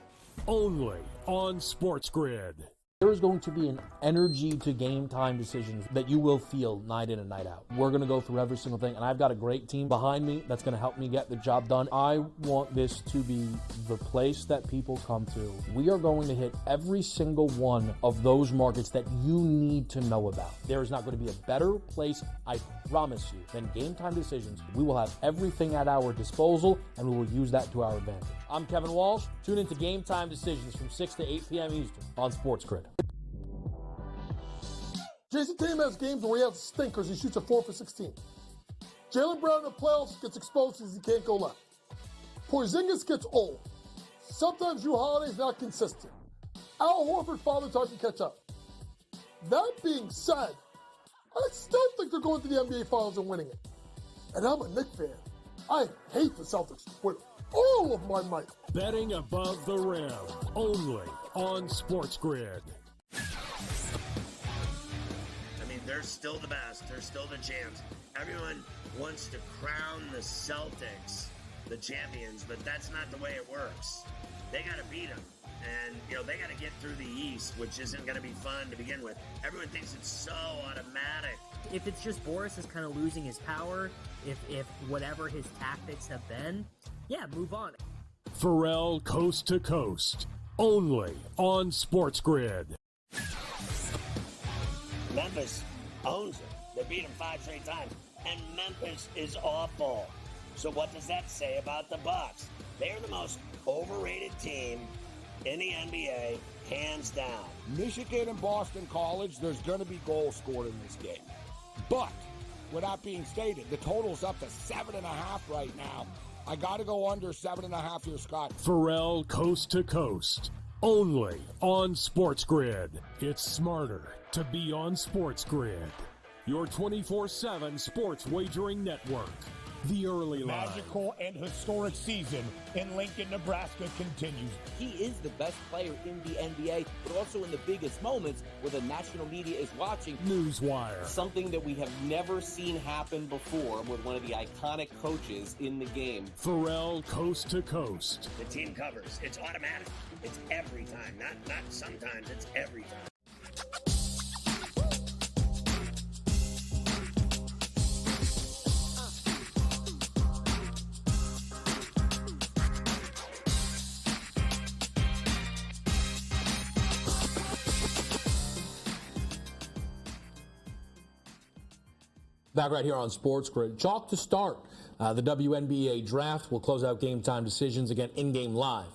Only on SportsGrid. There is going to be an energy to game time decisions that you will feel night in and night out. We're going to go through every single thing, and I've got a great team behind me that's going to help me get the job done. I want this to be the place that people come to. We are going to hit every single one of those markets that you need to know about. There is not going to be a better place, I promise you, than Game Time Decisions. We will have everything at our disposal, and we will use that to our advantage. I'm Kevin Walsh. Tune into Game Time Decisions from 6 to 8 p.m. Eastern on SportsGrid. Jason Tatum has games where he has stinkers. He shoots a 4 for 16. Jaylen Brown in the playoffs gets exposed because he can't go left. Porzingis gets old. Sometimes Drew Holiday's not consistent. Al Horford father time to catch up. That being said, I still think they're going to the NBA Finals and winning it. And I'm a Knicks fan. I hate the Celtics with all of my might. Betting above the rim, only on SportsGrid. They're still the best. They're still the champs. Everyone wants to crown the Celtics the champions, but that's not the way it works. They got to beat them. And, they got to get through the East, which isn't going to be fun to begin with. Everyone thinks it's so automatic. If it's just Boris is kind of losing his power, if whatever his tactics have been, yeah, move on. Pharrell Coast to Coast, only on SportsGrid. Memphis owns it. They beat them 5 straight times. And Memphis is awful. So what does that say about the Bucks? They're the most overrated team in the NBA, hands down. Michigan and Boston College, there's going to be goals scored in this game. But, with that being stated, the total's up to 7.5 right now. I got to go under 7.5 here, Scott. Pharrell Coast to Coast, only on SportsGrid. It's smarter to be on SportsGrid. Your 24/7 sports wagering network. The early line. Magical and historic season in Lincoln, Nebraska continues. He is the best player in the NBA, but also in the biggest moments where the national media is watching. Newswire. Something that we have never seen happen before with one of the iconic coaches in the game. Pharrell Coast to Coast. The team covers. It's automatic. It's every time. Not sometimes. It's every time. Back right here on SportsGrid. Chalk to start. The WNBA draft will close out Game Time Decisions again in-game live.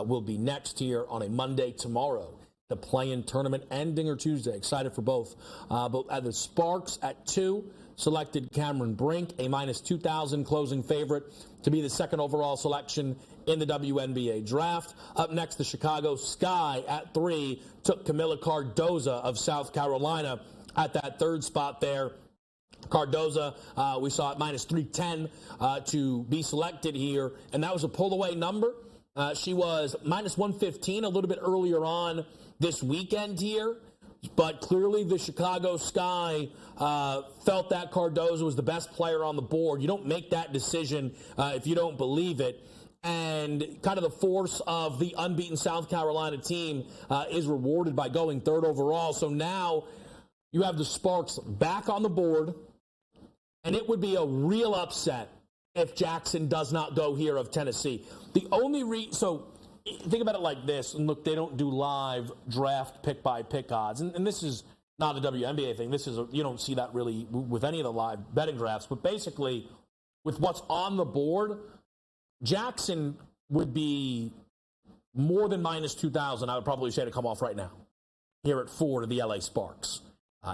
Will be next here on a Monday tomorrow. The play-in tournament and Dinger Tuesday. Excited for both. But at the Sparks at 2 selected Cameron Brink, a minus 2,000 closing favorite to be the second overall selection in the WNBA draft. Up next, the Chicago Sky at 3 took Camila Cardoza of South Carolina at that third spot there. Cardoza, we saw at minus 310 to be selected here, and that was a pull-away number. She was minus 115 a little bit earlier on this weekend here, but clearly the Chicago Sky felt that Cardoza was the best player on the board. You don't make that decision if you don't believe it. And kind of the force of the unbeaten South Carolina team is rewarded by going third overall. So now you have the Sparks back on the board, and it would be a real upset if Jackson does not go here of Tennessee. The only so think about it like this, and look, they don't do live draft pick-by-pick odds, and this is not a WNBA thing. This is you don't see that really with any of the live betting drafts, but basically with what's on the board, Jackson would be more than minus 2,000, I would probably say, to come off right now here at 4 to the LA Sparks.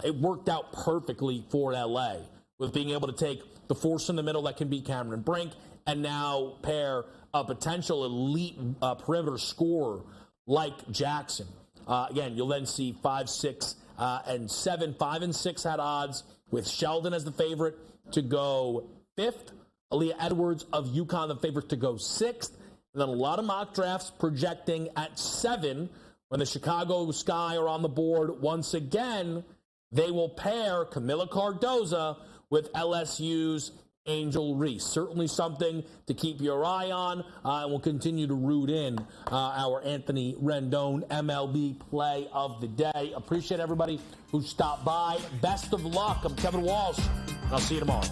It worked out perfectly for LA with being able to take the force in the middle that can be Cameron Brink and now pair a potential elite perimeter scorer like Jackson. Again, you'll then see 5, 6, and 7. 5 and 6 had odds with Sheldon as the favorite to go 5th, Aaliyah Edwards of UConn the favorite to go 6th, and then a lot of mock drafts projecting at 7 when the Chicago Sky are on the board once again. They will pair Camila Cardoza with LSU's Angel Reese. Certainly something to keep your eye on, and we'll continue to root in our Anthony Rendon MLB play of the day. Appreciate everybody who stopped by. Best of luck. I'm Kevin Walsh, and I'll see you tomorrow.